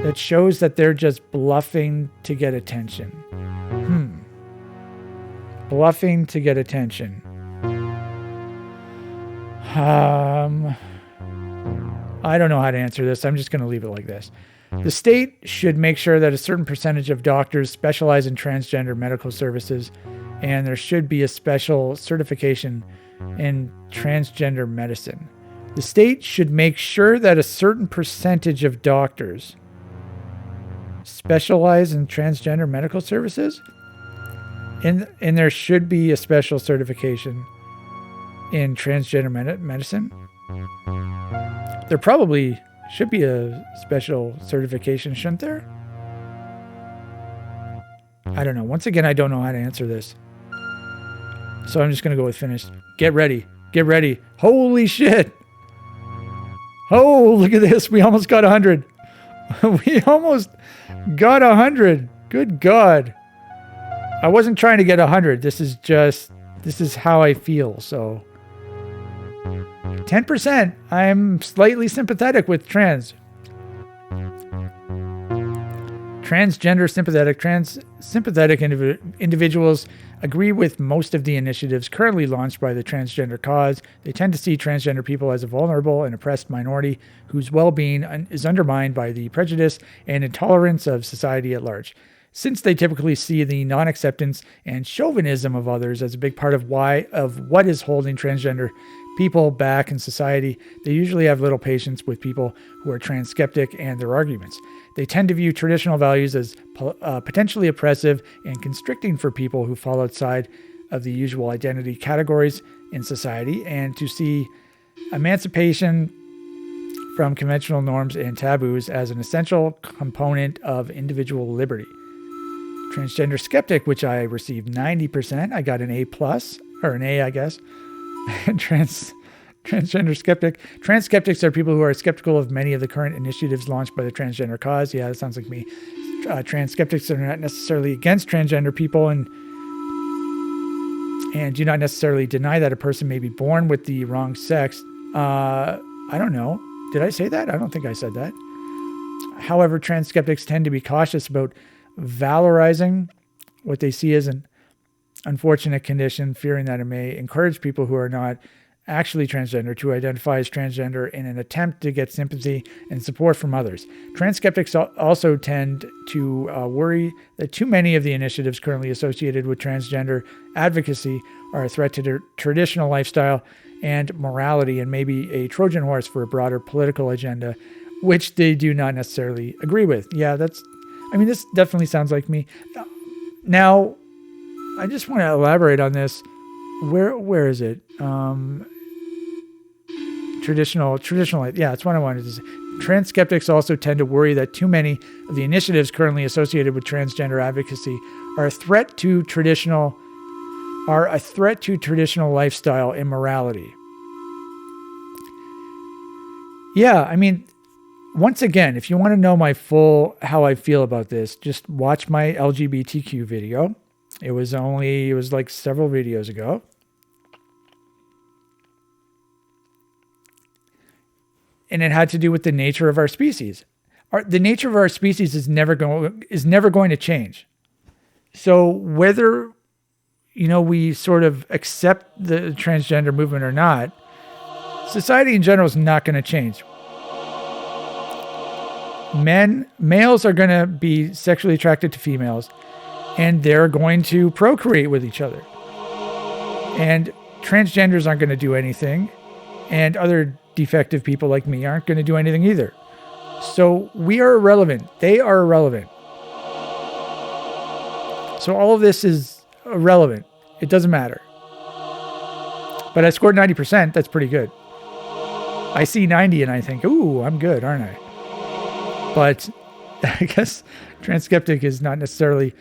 that shows that they're just bluffing to get attention. Bluffing to get attention. I don't know how to answer this. I'm just going to leave it like this. The state should make sure that a certain percentage of doctors specialize in transgender medical services, and there should be a special certification in transgender medicine. The state should make sure that a certain percentage of doctors specialize in transgender medical services, and there should be a special certification in transgender medicine. There probably should be a special certification, shouldn't there? I don't know. Once again, I don't know how to answer this. So I'm just going to go with finished. Get ready. Get ready. Holy shit. Oh, look at this. We almost got 100. We almost got 100. Good God. I wasn't trying to get 100. This is how I feel. So 10%. I'm slightly sympathetic with transgender sympathetic individuals agree with most of the initiatives currently launched by the transgender cause. They tend to see transgender people as a vulnerable and oppressed minority whose well-being is undermined by the prejudice and intolerance of society at large. Since they typically see the non-acceptance and chauvinism of others as a big part of what is holding transgender people back in society, they usually have little patience with people who are trans skeptic and their arguments. They tend to view traditional values as potentially oppressive and constricting for people who fall outside of the usual identity categories in society, and to see emancipation from conventional norms and taboos as an essential component of individual liberty. Transgender skeptic, which I received 90%. I got an A+, or an A, I guess. Transgender skeptic. Trans skeptics are people who are skeptical of many of the current initiatives launched by the transgender cause. Yeah, that sounds like me. Trans skeptics are not necessarily against transgender people and do not necessarily deny that a person may be born with the wrong sex. I don't know. Did I say that? I don't think I said that. However, trans skeptics tend to be cautious about valorizing what they see as an unfortunate condition, fearing that it may encourage people who are not actually transgender to identify as transgender in an attempt to get sympathy and support from others. Trans skeptics also tend to worry that too many of the initiatives currently associated with transgender advocacy are a threat to their traditional lifestyle and morality and may be a Trojan horse for a broader political agenda, which they do not necessarily agree with. Yeah, this definitely sounds like me. Now, I just want to elaborate on this. Where is it? Traditional. Yeah, that's what I wanted to say. Trans skeptics also tend to worry that too many of the initiatives currently associated with transgender advocacy are a threat to traditional lifestyle and morality. Yeah, once again, if you want to know how I feel about this, just watch my LGBTQ video. It was like several videos ago. And it had to do with the nature of our species. the nature of our species is never going to change. So whether we sort of accept the transgender movement or not, society in general is not going to change. Males are going to be sexually attracted to females, and they're going to procreate with each other. And transgenders aren't going to do anything, and other defective people like me aren't going to do anything either. So we are irrelevant. They are irrelevant. So all of this is irrelevant. It doesn't matter. But I scored 90%. That's pretty good. I see 90 and I think, ooh, I'm good, aren't I? But I guess Transkeptic is not necessarily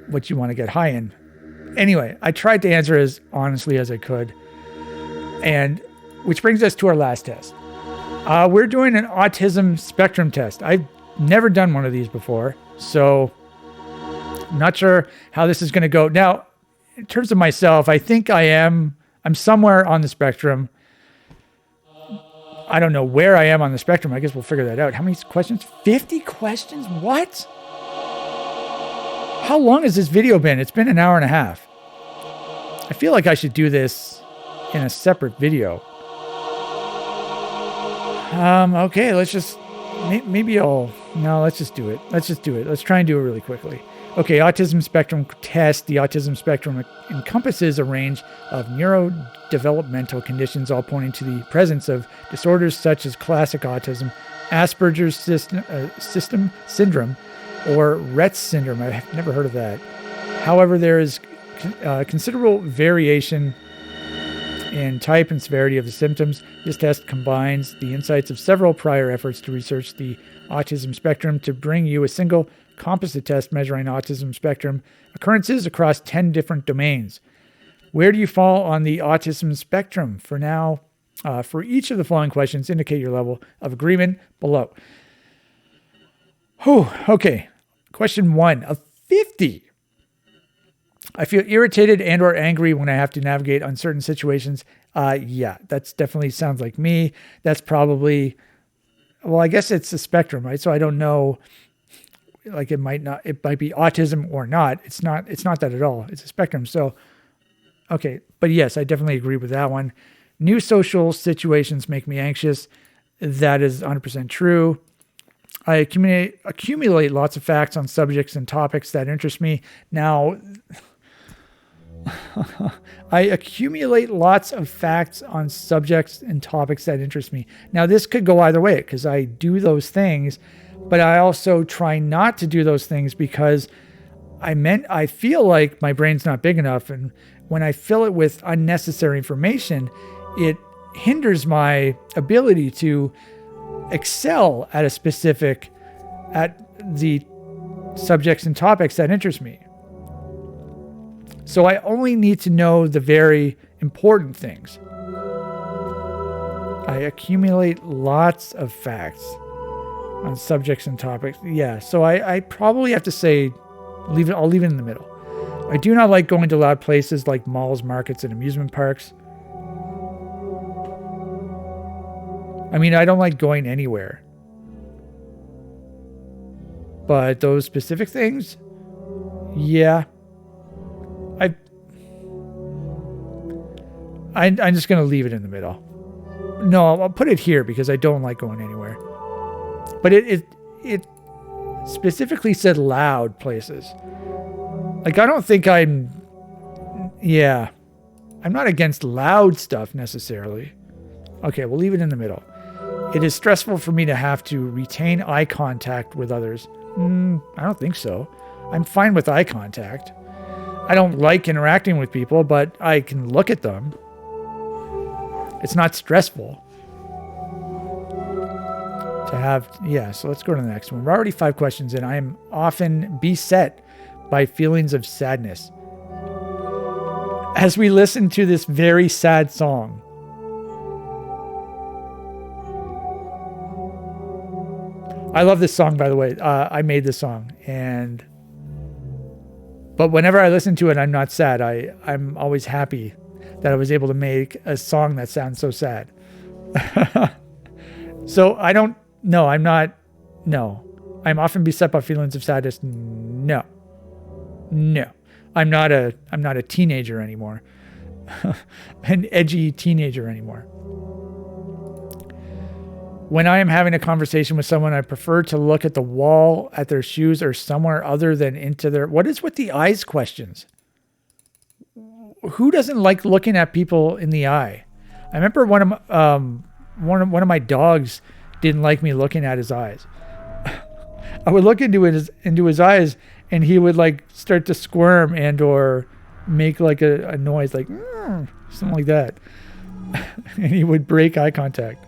what you want to get high in. Anyway, I tried to answer as honestly as I could. And which brings us to our last test. We're doing an autism spectrum test. I've never done one of these before, so I'm not sure how this is going to go. Now, in terms of myself, I think I'm somewhere on the spectrum. I don't know where I am on the spectrum. I guess we'll figure that out. How many questions? 50 questions? What? How long has this video been? It's been an hour and a half. I feel like I should do this in a separate video. Okay, let's just, let's just do it. Let's try and do it really quickly. Okay, autism spectrum test. The autism spectrum encompasses a range of neurodevelopmental conditions, all pointing to the presence of disorders such as classic autism, Asperger's system syndrome, or Rett syndrome. I've never heard of that. However, there is considerable variation in type and severity of the symptoms. This test combines the insights of several prior efforts to research the autism spectrum to bring you a single composite test measuring autism spectrum occurrences across 10 different domains. Where do you fall on the autism spectrum? For now, for each of the following questions, indicate your level of agreement below. Okay. Question 1 of 50. I feel irritated and or angry when I have to navigate uncertain situations. Yeah, that's definitely sounds like me. That's probably, I guess it's a spectrum, right? So I don't know, like it might be autism or not. It's not that at all. It's a spectrum. So, okay. But yes, I definitely agree with that one. New social situations make me anxious. That is 100% true. I accumulate lots of facts on subjects and topics that interest me. Now, I accumulate lots of facts on subjects and topics that interest me. Now, this could go either way because I do those things, but I also try not to do those things because I feel like my brain's not big enough. And when I fill it with unnecessary information, it hinders my ability to excel at the subjects and topics that interest me. So I only need to know the very important things. I accumulate lots of facts on subjects and topics. Yeah, so I probably have to say, I'll leave it in the middle. I do not like going to loud places like malls, markets, and amusement parks. I mean, I don't like going anywhere. But those specific things, yeah. I'm just going to leave it in the middle. No, I'll put it here because I don't like going anywhere. But it specifically said loud places. Like, I don't think I'm not against loud stuff necessarily. Okay, we'll leave it in the middle. It is stressful for me to have to retain eye contact with others. I don't think so. I'm fine with eye contact. I don't like interacting with people, but I can look at them. It's not stressful to have. Yeah, so let's go to the next one. We're already 5 questions in. I am often beset by feelings of sadness as we listen to this very sad song. I love this song, by the way. I made this song, but whenever I listen to it, I'm not sad. I'm always happy that I was able to make a song that sounds so sad. So I don't No, I'm not. No. I'm often beset by feelings of sadness. No. I'm not a teenager anymore. An edgy teenager anymore. When I am having a conversation with someone, I prefer to look at the wall, at their shoes, or somewhere other than into their... What is with the eyes questions? Who doesn't like looking at people in the eye? I remember one of my dogs didn't like me looking at his eyes. I would look into his eyes, and he would like start to squirm and or make like a noise, like something like that, and he would break eye contact.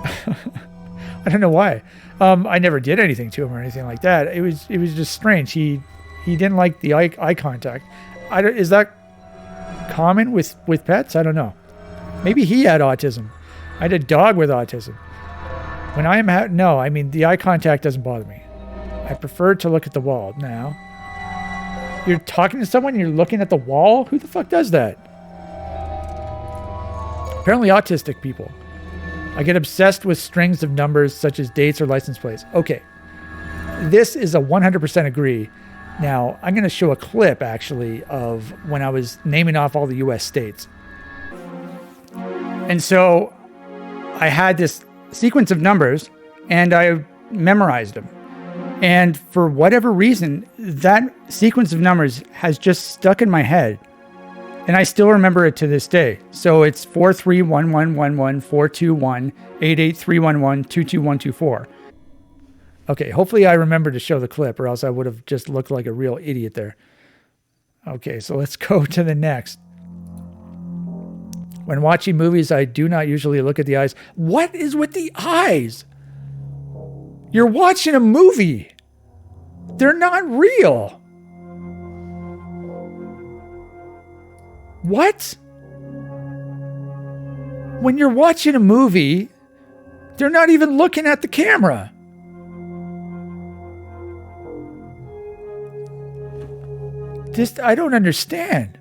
I don't know why. I never did anything to him or anything like that. It was just strange. He didn't like the eye contact. Is that common with pets? I don't know. Maybe he had autism. I had a dog with autism. When I am no, I mean the eye contact doesn't bother me. I prefer to look at the wall. Now, you're talking to someone, you're looking at the wall? Who the fuck does that? Apparently autistic people. I get obsessed with strings of numbers such as dates or license plates. Okay. This is a 100% agree. Now, I'm going to show a clip, actually, of when I was naming off all the U.S. states. And so I had this sequence of numbers, and I memorized them. And for whatever reason, that sequence of numbers has just stuck in my head. And I still remember it to this day. So it's 43111142188311222124. Okay, hopefully I remember to show the clip, or else I would have just looked like a real idiot there. Okay, so let's go to the next. When watching movies, I do not usually look at the eyes. What is with the eyes? You're watching a movie. They're not real. What? When you're watching a movie, they're not even looking at the camera. I don't understand.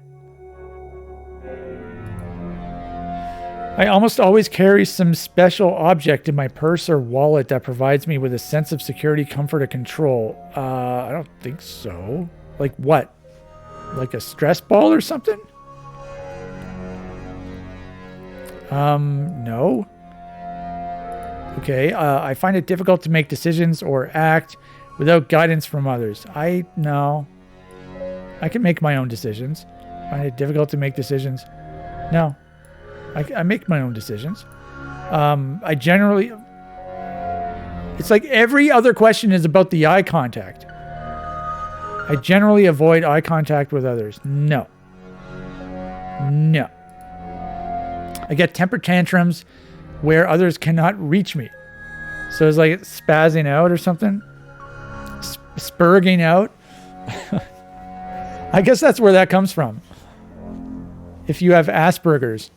I almost always carry some special object in my purse or wallet that provides me with a sense of security, comfort, or control. I don't think so. Like what? Like a stress ball or something? No. Okay, I find it difficult to make decisions or act without guidance from others. No. I can make my own decisions. Find it difficult to make decisions. No. I make my own decisions. I generally... It's like every other question is about the eye contact. I generally avoid eye contact with others. No. I get temper tantrums where others cannot reach me. So it's like spazzing out or something. Spurging out. I guess that's where that comes from. If you have Asperger's,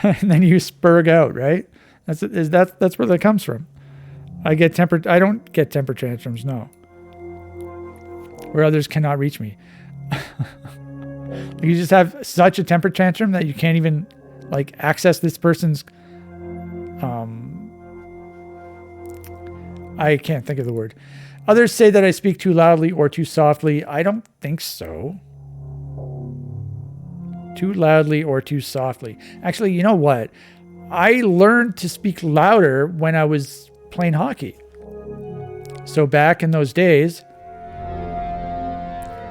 and then you spurg out, right? That's where that comes from. I don't get temper tantrums, no. Where others cannot reach me. You just have such a temper tantrum that you can't even like access this person's I can't think of the word. Others say that I speak too loudly or too softly. I don't think so. Too loudly or too softly. Actually, you know what? I learned to speak louder when I was playing hockey. So back in those days,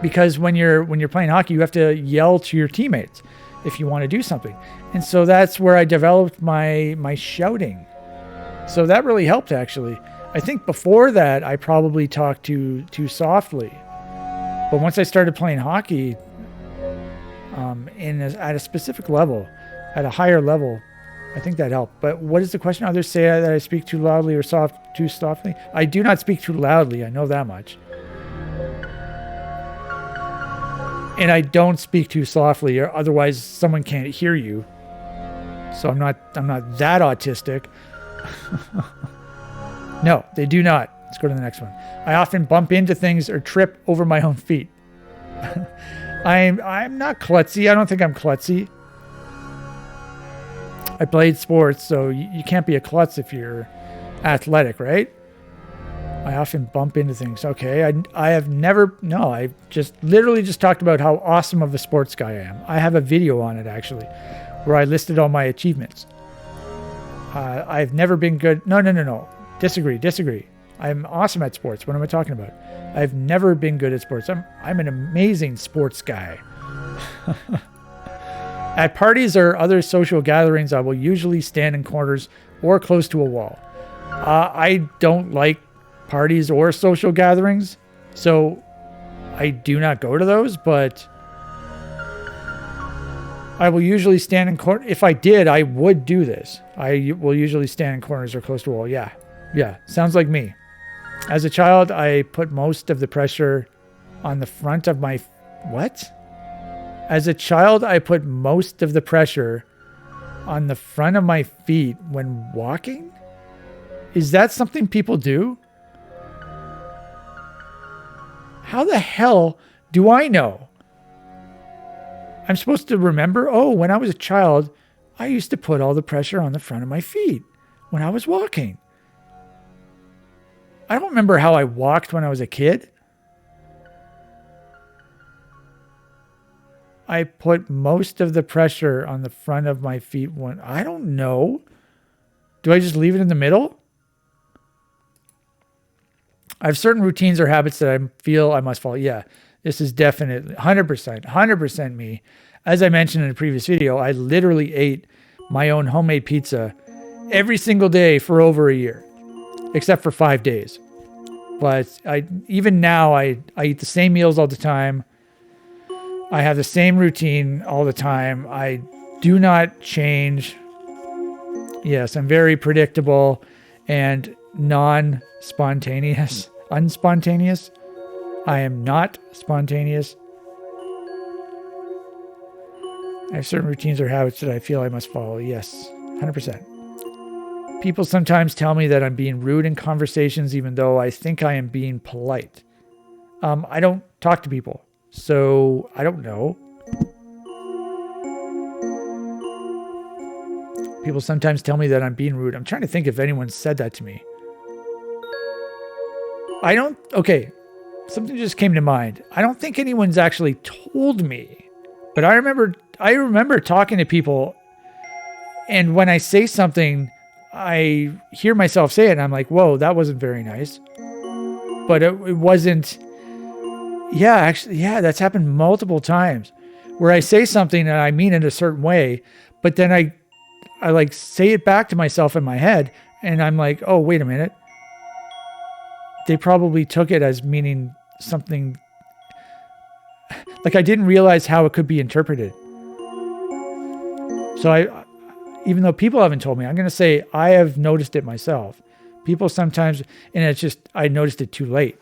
because when you're playing hockey, you have to yell to your teammates if you want to do something. And so that's where I developed my shouting. So that really helped, actually. I think before that, I probably talked too softly. But once I started playing hockey, at a specific level, at a higher level, I think that helped. But what is the question? Others say that I speak too loudly or too softly. I do not speak too loudly. I know that much. And I don't speak too softly, or otherwise someone can't hear you. So I'm not that autistic. No, they do not. Let's go to the next one. I often bump into things or trip over my own feet. I'm not klutzy. I don't think I'm klutzy. I played sports, so you can't be a klutz if you're athletic, right? I often bump into things. Okay, I have never, no, I just literally just talked about how awesome of a sports guy I am. I have a video on it actually, where I listed all my achievements. I've never been good. No. Disagree. I'm awesome at sports. What am I talking about? I've never been good at sports. I'm an amazing sports guy. At parties or other social gatherings, I will usually stand in corners or close to a wall. I don't like parties or social gatherings, so I do not go to those, but I will usually stand in corners. If I did, I would do this. I will usually stand in corners or close to a wall. Yeah, sounds like me. As a child, I put most of the pressure on the front of my... What? As a child, I put most of the pressure on the front of my feet when walking? Is that something people do? How the hell do I know? I'm supposed to remember, oh, when I was a child, I used to put all the pressure on the front of my feet when I was walking. I don't remember how I walked when I was a kid. I put most of the pressure on the front of my feet when... I don't know. Do I just leave it in the middle? I have certain routines or habits that I feel I must follow. Yeah, this is definitely 100% me. As I mentioned in a previous video, I literally ate my own homemade pizza every single day for over a year, except for 5 days. But even now, I eat the same meals all the time. I have the same routine all the time. I do not change. Yes, I'm very predictable and non-spontaneous. Unspontaneous. I am not spontaneous. I have certain routines or habits that I feel I must follow. Yes, 100%. People sometimes tell me that I'm being rude in conversations, even though I think I am being polite. I don't talk to people, so I don't know. People sometimes tell me that I'm being rude. I'm trying to think if anyone said that to me. Okay, something just came to mind. I don't think anyone's actually told me, but I remember talking to people, and when I say something, I hear myself say it, and I'm like, whoa, that wasn't very nice. But it wasn't... Yeah, actually, that's happened multiple times, where I say something and I mean it a certain way, but then I like say it back to myself in my head, and I'm like, oh, wait a minute. They probably took it as meaning something... Like I didn't realize how it could be interpreted. So even though people haven't told me, I'm going to say I have noticed it myself. People sometimes, and it's just, I noticed it too late.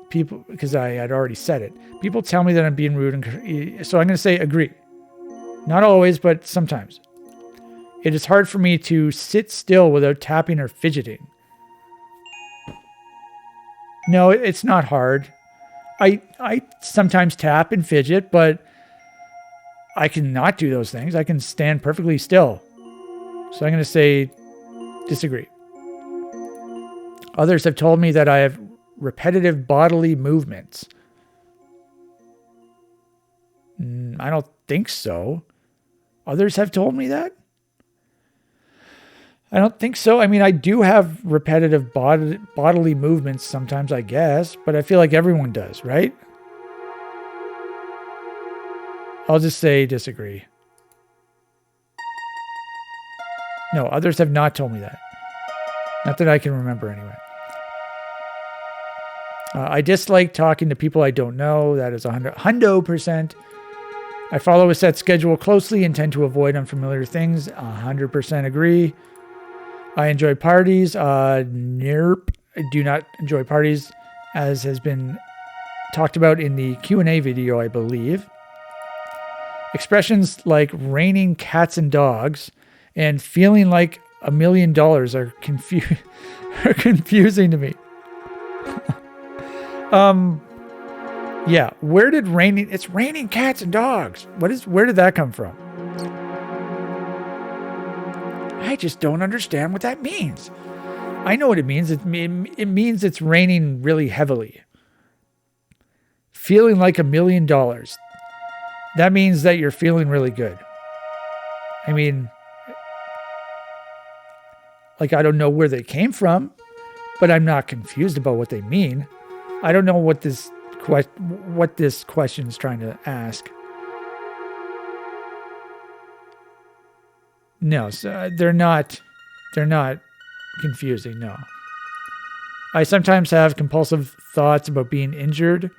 People, because I had already said it. People tell me that I'm being rude, so I'm going to say agree. Not always, but sometimes. It is hard for me to sit still without tapping or fidgeting. No, it's not hard. I sometimes tap and fidget, but I can not do those things. I can stand perfectly still. So I'm going to say disagree. Others have told me that I have repetitive bodily movements. I don't think so. Others have told me that? I don't think so. I mean, I do have repetitive bodily movements sometimes, I guess, but I feel like everyone does, right? I'll just say disagree. No, others have not told me that. Not that I can remember anyway. I dislike talking to people I don't know. That is 100%. I follow a set schedule closely and tend to avoid unfamiliar things. 100% agree. I enjoy parties. Nope. I do not enjoy parties, as has been talked about in the Q&A video, I believe. Expressions like raining cats and dogs and feeling like $1 million are confusing to me. Yeah, where did raining... It's raining cats and dogs. Where did that come from? I just don't understand what that means. I know what it means. It means it's raining really heavily. Feeling like $1 million. That means that you're feeling really good. I mean, like, I don't know where they came from, but I'm not confused about what they mean. I don't know what this question is trying to ask. No, so they're not confusing, no. I sometimes have compulsive thoughts about being injured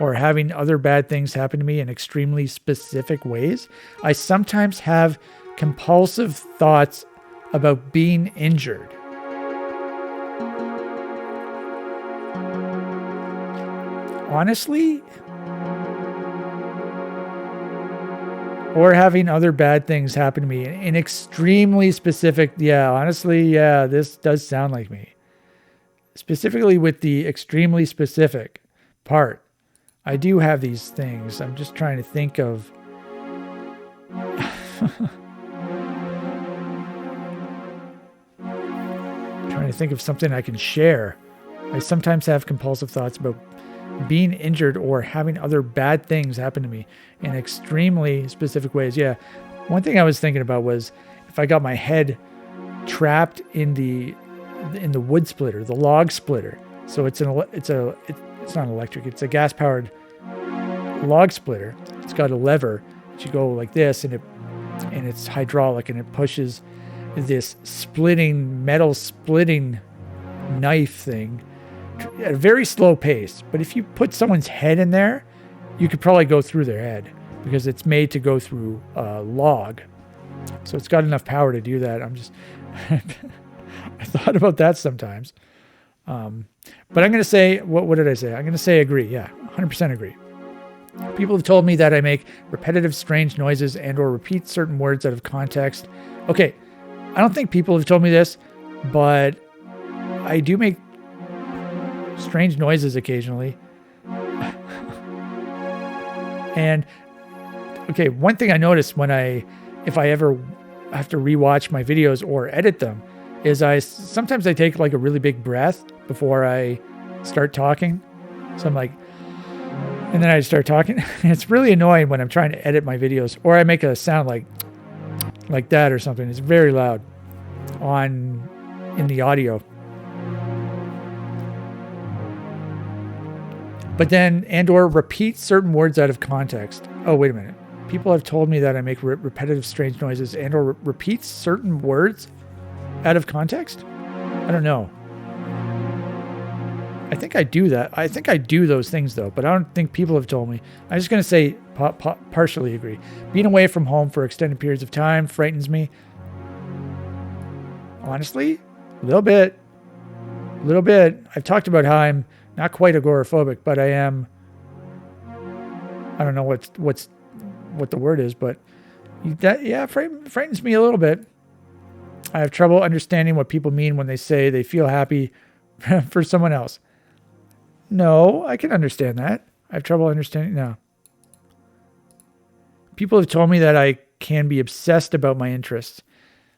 or having other bad things happen to me in extremely specific ways. I sometimes have compulsive thoughts about being injured. Honestly, or having other bad things happen to me in extremely specific. Yeah, honestly, yeah, this does sound like me. Specifically with the extremely specific part. I do have these things. I'm just trying to think of. Trying to think of something I can share. I sometimes have compulsive thoughts about being injured or having other bad things happen to me in extremely specific ways. Yeah. One thing I was thinking about was if I got my head trapped in the wood splitter, the log splitter. So it's not electric. It's a gas powered log splitter. It's got a lever that you go like this, and it's hydraulic, and it pushes this metal splitting knife thing at a very slow pace. But if you put someone's head in there, you could probably go through their head because it's made to go through a log. So it's got enough power to do that. I thought about that sometimes. But I'm going to say, what did I say? I'm going to say agree. Yeah, 100% agree. People have told me that I make repetitive, strange noises and or repeat certain words out of context. Okay, I don't think people have told me this, but I do make strange noises occasionally. And okay, one thing I noticed if I ever have to rewatch my videos or edit them is sometimes I take like a really big breath before I start talking. So I'm like, and then I start talking. It's really annoying when I'm trying to edit my videos, or I make a sound like that or something. It's very loud in the audio. But then, and or repeat certain words out of context. Oh, wait a minute. People have told me that I make repetitive, strange noises and or repeat certain words out of context. I don't know. I think I do that. I think I do those things though, but I don't think people have told me. I'm just going to say partially agree. Being away from home for extended periods of time frightens me. Honestly, a little bit. I've talked about how I'm not quite agoraphobic, but I am. I don't know what the word is, but that frightens me a little bit. I have trouble understanding what people mean when they say they feel happy for someone else. No, I can understand that. I have trouble understanding. No. People have told me that I can be obsessed about my interests.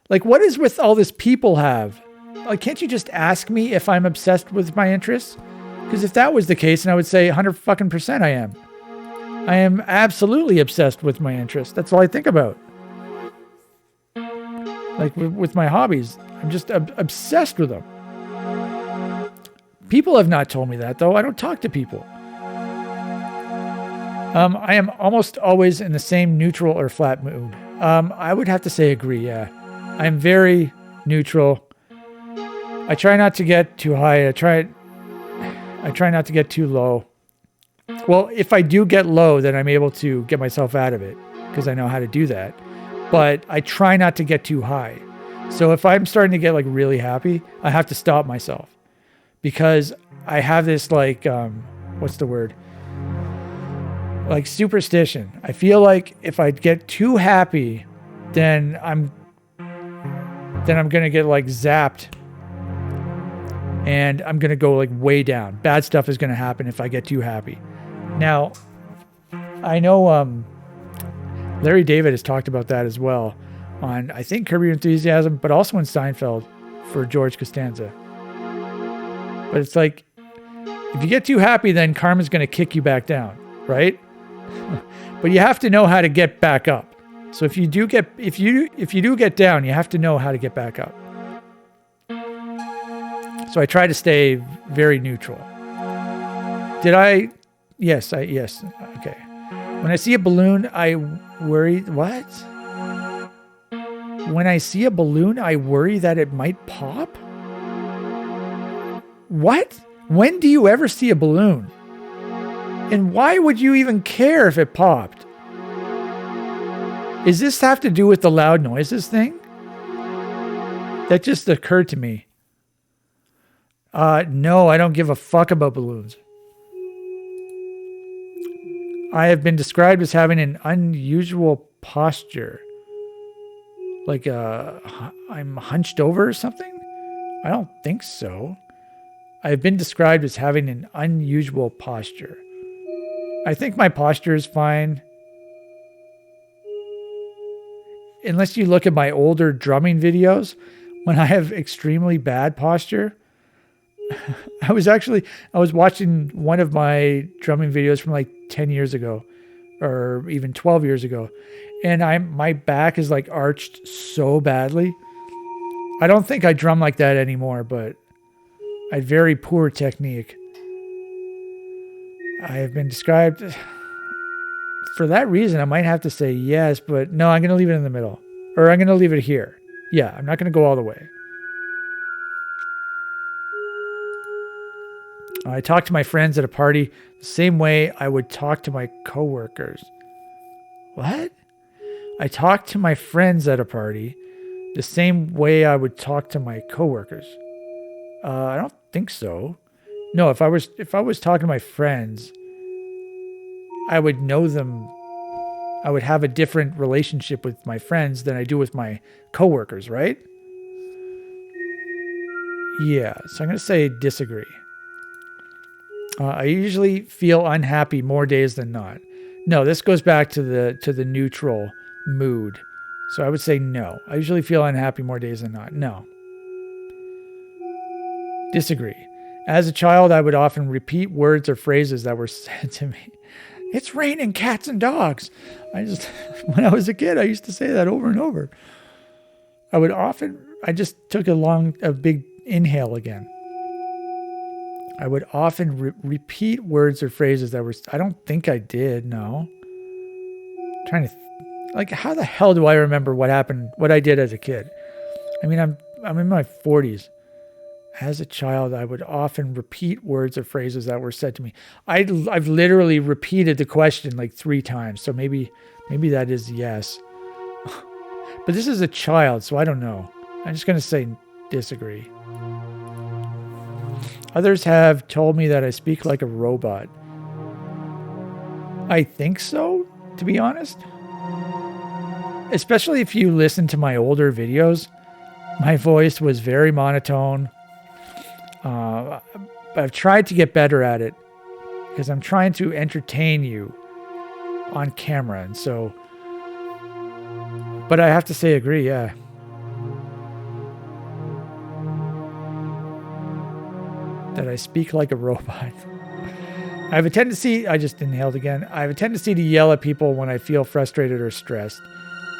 Like, what is with all this people have? Like, can't you just ask me if I'm obsessed with my interests? Because if that was the case, then I would say 100% I am. I am absolutely obsessed with my interests. That's all I think about. Like with my hobbies, I'm just obsessed with them. People have not told me that, though. I don't talk to people. I am almost always in the same neutral or flat mood. I would have to say agree, yeah. I'm very neutral. I try not to get too high. I try not to get too low. Well, if I do get low, then I'm able to get myself out of it because I know how to do that. But I try not to get too high. So if I'm starting to get like really happy, I have to stop myself because I have this like, what's the word? Like superstition. I feel like if I get too happy, then I'm going to get like zapped and I'm going to go like way down. Bad stuff is going to happen if I get too happy. Now, I know Larry David has talked about that as well, on, I think, Curb Your Enthusiasm, but also in Seinfeld for George Costanza. But it's like, if you get too happy, then karma's going to kick you back down, right? But you have to know how to get back up. So if you do get down, you have to know how to get back up. So I try to stay very neutral. Yes. Okay. When I see a balloon, I worry. What? When I see a balloon, I worry that it might pop? What? When do you ever see a balloon? And why would you even care if it popped? Does this have to do with the loud noises thing? That just occurred to me. No, I don't give a fuck about balloons. I have been described as having an unusual posture. Like I'm hunched over or something? I don't think so. I've been described as having an unusual posture. I think my posture is fine. Unless you look at my older drumming videos, when I have extremely bad posture. I was watching one of my drumming videos from like 10 years ago or even 12 years ago. And my back is like arched so badly. I don't think I drum like that anymore, but I had very poor technique. I have been described for that reason. I might have to say yes, but no, I'm going to leave it in the middle, or I'm going to leave it here. Yeah, I'm not going to go all the way. I talk to my friends at a party the same way I would talk to my coworkers. What? I talk to my friends at a party the same way I would talk to my coworkers. I don't think so. No, if I was talking to my friends, I would know them. I would have a different relationship with my friends than I do with my coworkers, right? Yeah, so I'm going to say disagree. I usually feel unhappy more days than not. No, this goes back to the neutral mood. So I would say no. I usually feel unhappy more days than not. No. Disagree. As a child, I would often repeat words or phrases that were said to me. It's raining cats and dogs. When I was a kid, I used to say that over and over. I just took a big inhale again. I would often repeat words or phrases that were, I don't think I did, no. How the hell do I remember what happened, what I did as a kid? I mean, I'm in my 40s. As a child, I would often repeat words or phrases that were said to me. I've literally repeated the question like 3 times, so maybe that is yes. But this is a child, so I don't know. I'm just going to say disagree. Others have told me that I speak like a robot. I think so, to be honest. Especially if you listen to my older videos. My voice was very monotone. I've tried to get better at it because I'm trying to entertain you on camera. And so, but I have to say agree, yeah. That I speak like a robot. I have a tendency, I just inhaled again. I have a tendency to yell at people when I feel frustrated or stressed.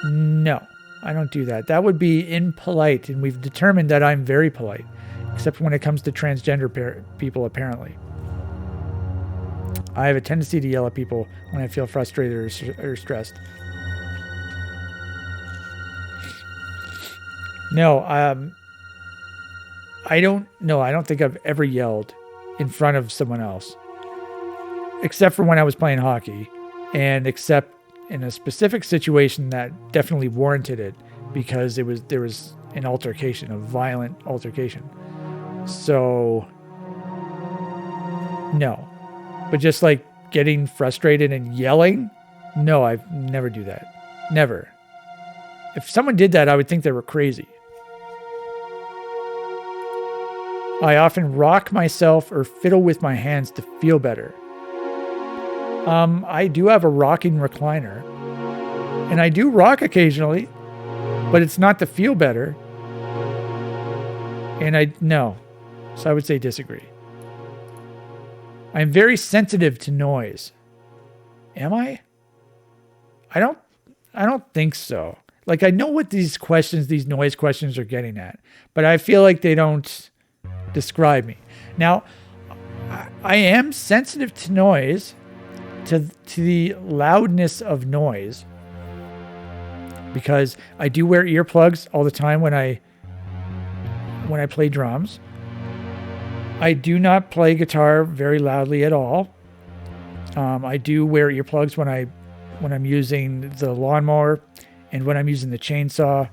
No, I don't do that. That would be impolite, and we've determined that I'm very polite, except when it comes to transgender people, apparently. I have a tendency to yell at people when I feel frustrated or stressed. No, I don't think I've ever yelled in front of someone else, except for when I was playing hockey, and except in a specific situation that definitely warranted it, because there was an altercation, a violent altercation. So, no. But just like getting frustrated and yelling, no, I never do that. Never. If someone did that, I would think they were crazy. I often rock myself or fiddle with my hands to feel better. I do have a rocking recliner, and I do rock occasionally. but it's not to feel better. And no. So I would say disagree. I'm very sensitive to noise. Am I? I don't think so. Like, I know what these noise questions are getting at, but I feel like they don't describe me. Now, I am sensitive to noise, to the loudness of noise, because I do wear earplugs all the time when I play drums. I do not play guitar very loudly at all. I do wear earplugs when I'm using the lawnmower and when I'm using the chainsaw.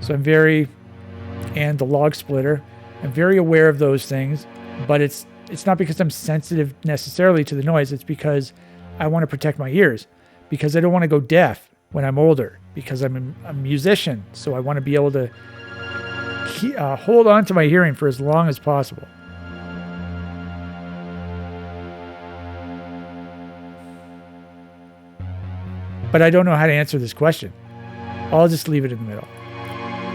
So and the log splitter. I'm very aware of those things, but it's not because I'm sensitive necessarily to the noise. It's because I want to protect my ears, because I don't want to go deaf when I'm older, because I'm a musician. So I want to be able to hold on to my hearing for as long as possible. But I don't know how to answer this question. I'll just leave it in the middle.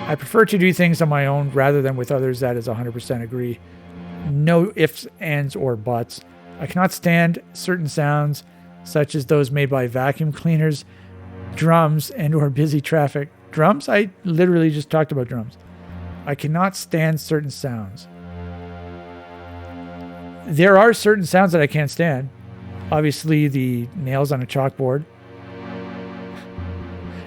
I prefer to do things on my own rather than with others. That is 100% agree. No ifs, ands, or buts. I cannot stand certain sounds, such as those made by vacuum cleaners, drums, and or busy traffic. Drums? I literally just talked about drums. I cannot stand certain sounds. There are certain sounds that I can't stand. Obviously, the nails on a chalkboard.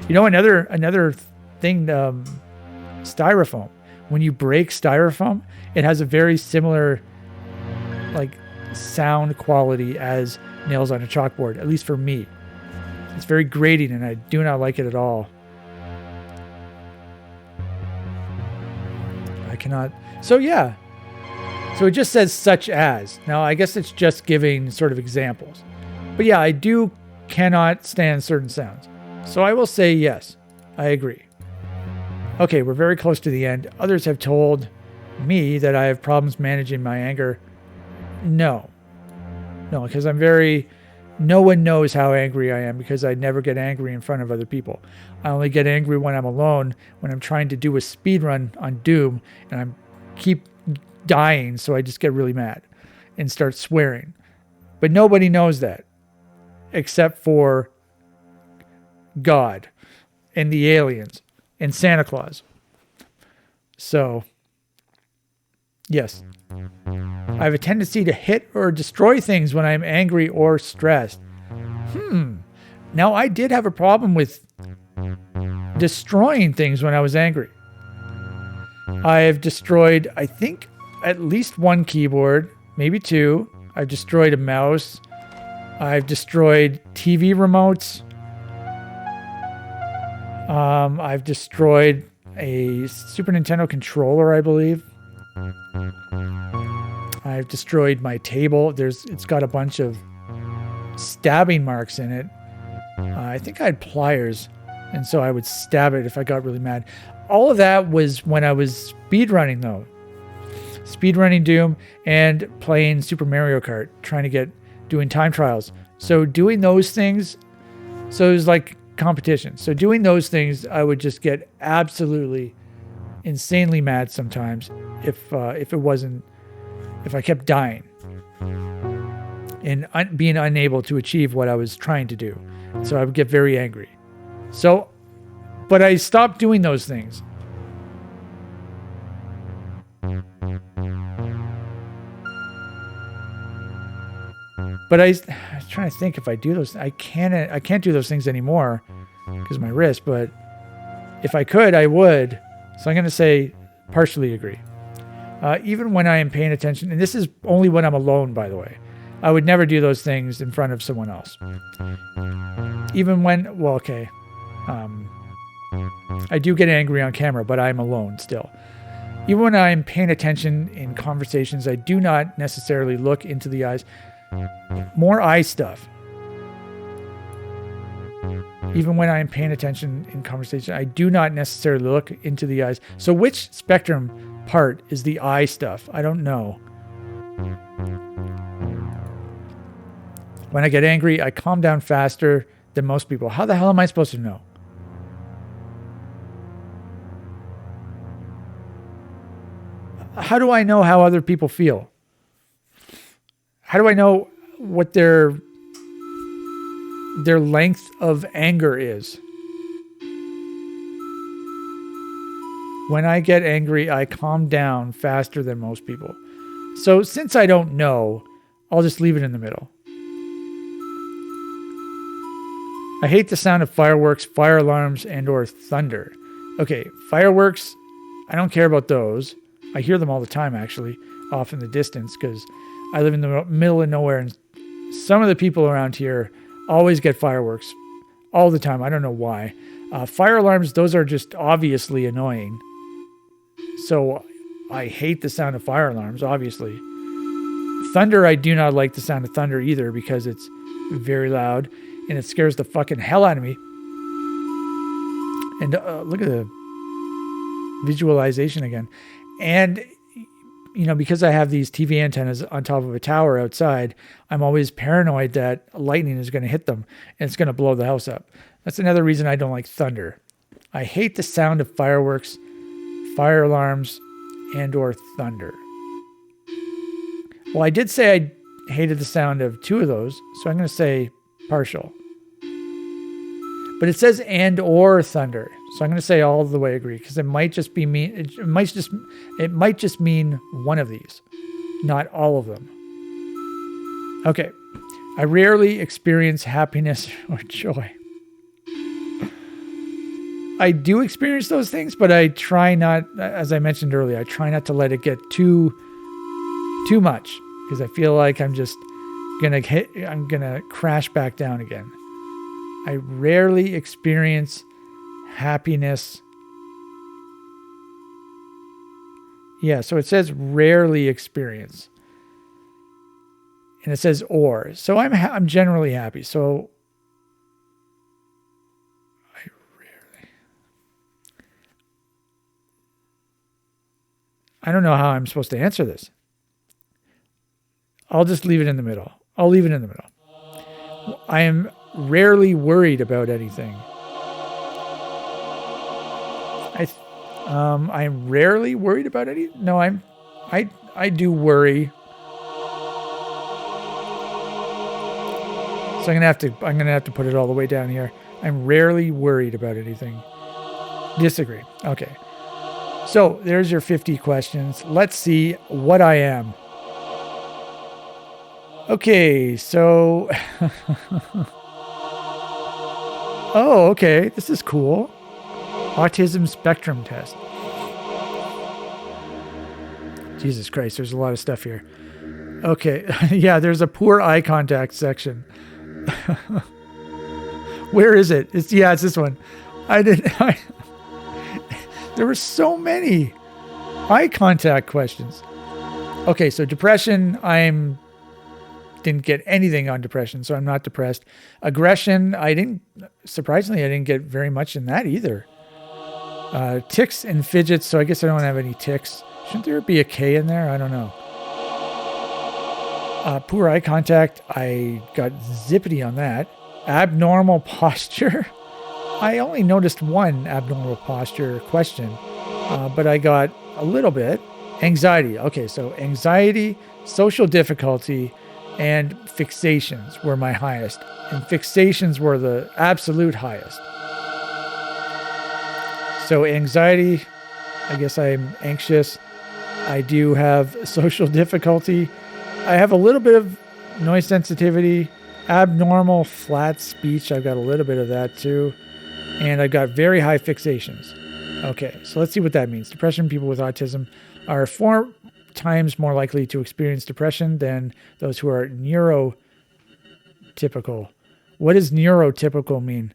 You know, another thing, styrofoam. When you break styrofoam, it has a very similar, like, sound quality as nails on a chalkboard, at least for me. It's very grating, and I do not like it at all. I cannot. So, yeah. So it just says such as. Now, I guess it's just giving sort of examples. But yeah, I cannot stand certain sounds. So I will say yes, I agree. Okay, we're very close to the end. Others have told me that I have problems managing my anger. No, because no one knows how angry I am, because I never get angry in front of other people. I only get angry when I'm alone, when I'm trying to do a speed run on Doom and I keep dying, so I just get really mad and start swearing. But nobody knows that except for God and the aliens and Santa Claus. So, yes. I have a tendency to hit or destroy things when I'm angry or stressed. Now, I did have a problem with destroying things when I was angry. I have destroyed, I think, at least one keyboard, maybe two. I've destroyed a mouse. I've destroyed TV remotes. I've destroyed a Super Nintendo controller, I believe. I've destroyed my table. It's got a bunch of stabbing marks in it. I think I had pliers, and so I would stab it if I got really mad. All of that was when I was speedrunning, though. Speedrunning Doom and playing Super Mario Kart, doing time trials. So doing those things, so it was like competition. So doing those things, I would just get absolutely insanely mad sometimes if I kept dying and being unable to achieve what I was trying to do. So I would get very angry. So, but I stopped doing those things. But I was trying to think if I do those. I can't do those things anymore because of my wrist. But if I could, I would. So I'm going to say partially agree. Even when I am paying attention, and this is only when I'm alone, by the way. I would never do those things in front of someone else. Even when, well, okay. I do get angry on camera, but I'm alone still. Even when I'm paying attention in conversations, I do not necessarily look into the eyes. More eye stuff. Even when I'm paying attention in conversation, I do not necessarily look into the eyes. So which spectrum part is the eye stuff? I don't know. When I get angry, I calm down faster than most people. How the hell am I supposed to know? how do I know how other people feel? How do I know what their length of anger is? When I get angry, I calm down faster than most people. So since I don't know, I'll just leave it in the middle. I hate the sound of fireworks, fire alarms, and or thunder. Okay, fireworks, I don't care about those. I hear them all the time, actually, off in the distance, because I live in the middle of nowhere, and some of the people around here always get fireworks all the time. I don't know why. Fire alarms, those are just obviously annoying. So I hate the sound of fire alarms, obviously. Thunder, I do not like the sound of thunder either because it's very loud and it scares the fucking hell out of me. And look at the visualization again. And, you know, because I have these TV antennas on top of a tower outside, I'm always paranoid that lightning is going to hit them and it's going to blow the house up. That's another reason I don't like thunder. I hate the sound of fireworks, fire alarms, and or thunder. Well, I did say I hated the sound of two of those, so I'm going to say partial. But it says and or thunder, so I'm going to say all the way agree because it might just be it might just mean one of these, not all of them. Okay, I rarely experience happiness or joy. I do experience those things, but I try not, as I mentioned earlier, I try not to let it get too much because I feel like I'm gonna crash back down again. I rarely experience happiness. Yeah, so it says rarely experience. And it says or. So I'm generally happy. So I don't know how I'm supposed to answer this. I'll just leave it in the middle. I'll leave it in the middle. I am rarely worried about anything. I am rarely worried about anything. No, I do worry. So I'm gonna have to put it all the way down here. I'm rarely worried about anything. Disagree. Okay. So there's your 50 questions. Let's see what I am. Okay, so oh, okay. This is cool. Autism spectrum test. Jesus Christ, there's a lot of stuff here. Okay, yeah, there's a poor eye contact section. Where is it? It's this one. There were so many eye contact questions. Okay, so depression, didn't get anything on depression, so I'm not depressed. Aggression, surprisingly, I didn't get very much in that either. Tics and fidgets, so I guess I don't have any tics. Shouldn't there be a K in there? I don't know. Poor eye contact, I got zippity on that. Abnormal posture. I only noticed one abnormal posture question, but I got a little bit. Anxiety. Okay, so anxiety, social difficulty, and fixations were my highest. And fixations were the absolute highest. So anxiety, I guess I'm anxious. I do have social difficulty. I have a little bit of noise sensitivity. Abnormal flat speech, I've got a little bit of that too. And I got very high fixations. Okay, so let's see what that means. Depression people with autism are 4 times more likely to experience depression than those who are neurotypical. What does neurotypical mean?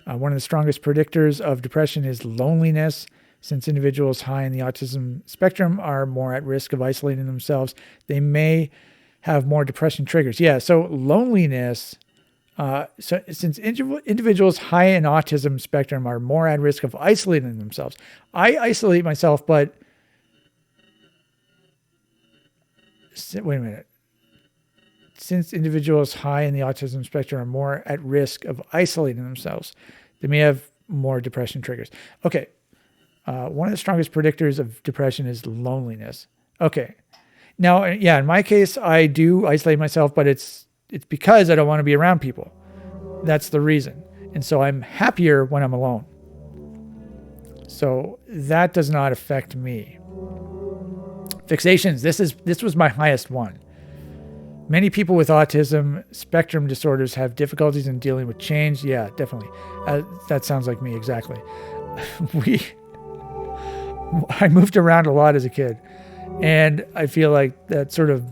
One of the strongest predictors of depression is loneliness. Since individuals high in the autism spectrum are more at risk of isolating themselves, they may have more depression triggers. Yeah, so loneliness. So since individuals high in autism spectrum are more at risk of isolating themselves. I isolate myself, but wait a minute. Since individuals high in the autism spectrum are more at risk of isolating themselves, they may have more depression triggers. Okay. One of the strongest predictors of depression is loneliness. Okay. Now, yeah, in my case, I do isolate myself, but it's because I don't want to be around people. That's the reason. And so I'm happier when I'm alone. So that does not affect me. Fixations. This was my highest one. Many people with autism spectrum disorders have difficulties in dealing with change. Yeah, definitely. That sounds like me exactly. I moved around a lot as a kid, and I feel like that sort of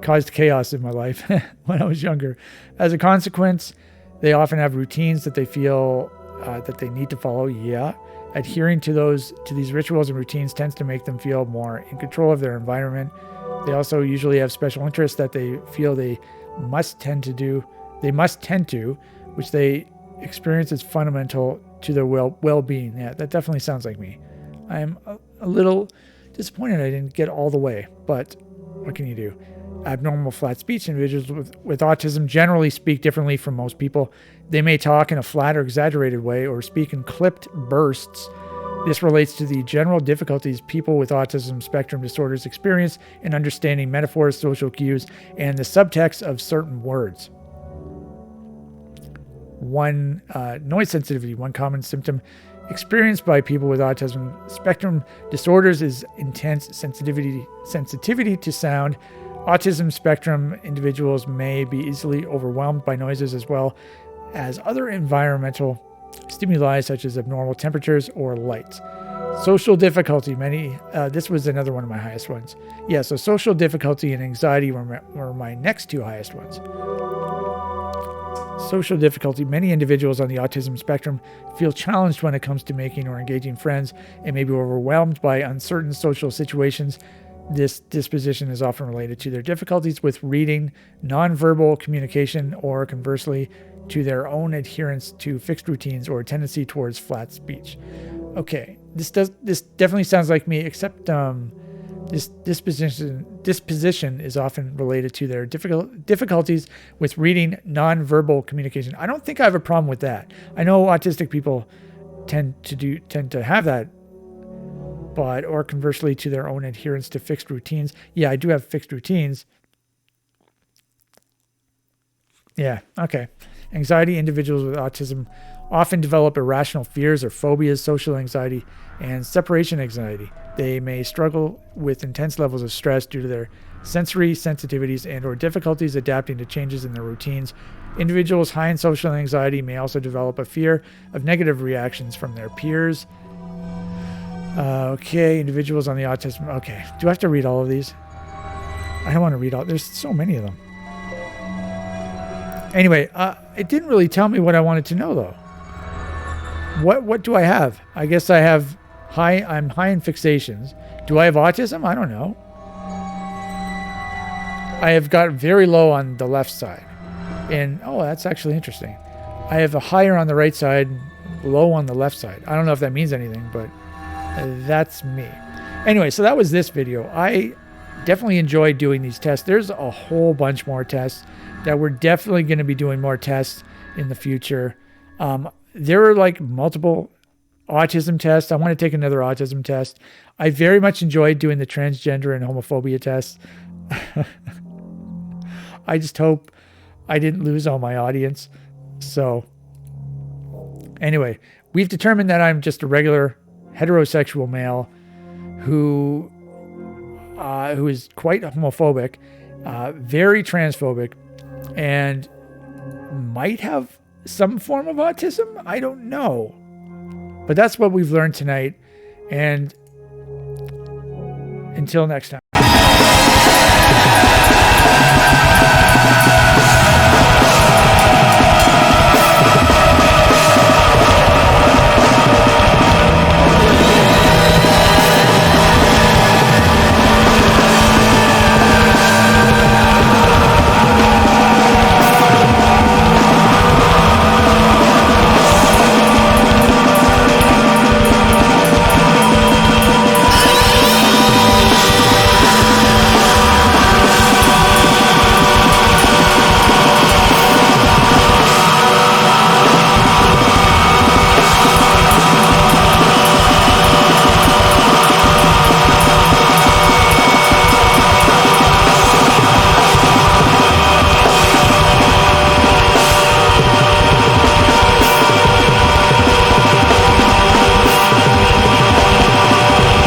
caused chaos in my life when I was younger. As a consequence, they often have routines that they feel that they need to follow. Yeah. Adhering to these rituals and routines tends to make them feel more in control of their environment. They also usually have special interests that they feel they must tend to, which they experience as fundamental to their well-being. Yeah, that definitely sounds like me. I'm a little disappointed I didn't get all the way, but what can you do? Abnormal flat speech. Individuals with autism generally speak differently from most people. They may talk in a flat or exaggerated way or speak in clipped bursts. This relates to the general difficulties people with autism spectrum disorders experience in understanding metaphors, social cues, and the subtext of certain words. Noise sensitivity. One common symptom experienced by people with autism spectrum disorders is intense sensitivity to sound. Autism spectrum individuals may be easily overwhelmed by noises as well as other environmental stimuli such as abnormal temperatures or lights. Social difficulty. This was another one of my highest ones. Yeah, so social difficulty and anxiety were my next two highest ones. Social difficulty. Many individuals on the autism spectrum feel challenged when it comes to making or engaging friends and may be overwhelmed by uncertain social situations. This disposition is often related to their difficulties with reading, nonverbal communication, or conversely, to their own adherence to fixed routines or a tendency towards flat speech. Okay, this definitely sounds like me, except this disposition is often related to their difficulties with reading, nonverbal communication. I don't think I have a problem with that. I know autistic people tend to have that. Or conversely to their own adherence to fixed routines. Yeah, I do have fixed routines. Yeah, okay. Anxiety. Individuals with autism often develop irrational fears or phobias, social anxiety, and separation anxiety. They may struggle with intense levels of stress due to their sensory sensitivities and or difficulties adapting to changes in their routines. Individuals high in social anxiety may also develop a fear of negative reactions from their peers. Okay, individuals on the autism. Okay, do I have to read all of these? I don't want to read all. There's so many of them. Anyway, it didn't really tell me what I wanted to know though. What do I have? I guess I have I'm high in fixations. Do I have autism? I don't know. I have got very low on the left side, and that's actually interesting. I have a higher on the right side, low on the left side. I don't know if that means anything, but. That's me. Anyway, so that was this video. I definitely enjoyed doing these tests. There's a whole bunch more tests that we're definitely going to be doing more tests in the future. There are like multiple autism tests. I want to take another autism test. I very much enjoyed doing the transgender and homophobia tests. I just hope I didn't lose all my audience. So anyway, we've determined that I'm just a regular heterosexual male who is quite homophobic, very transphobic, and might have some form of autism. I don't know. But that's what we've learned tonight. And until next time.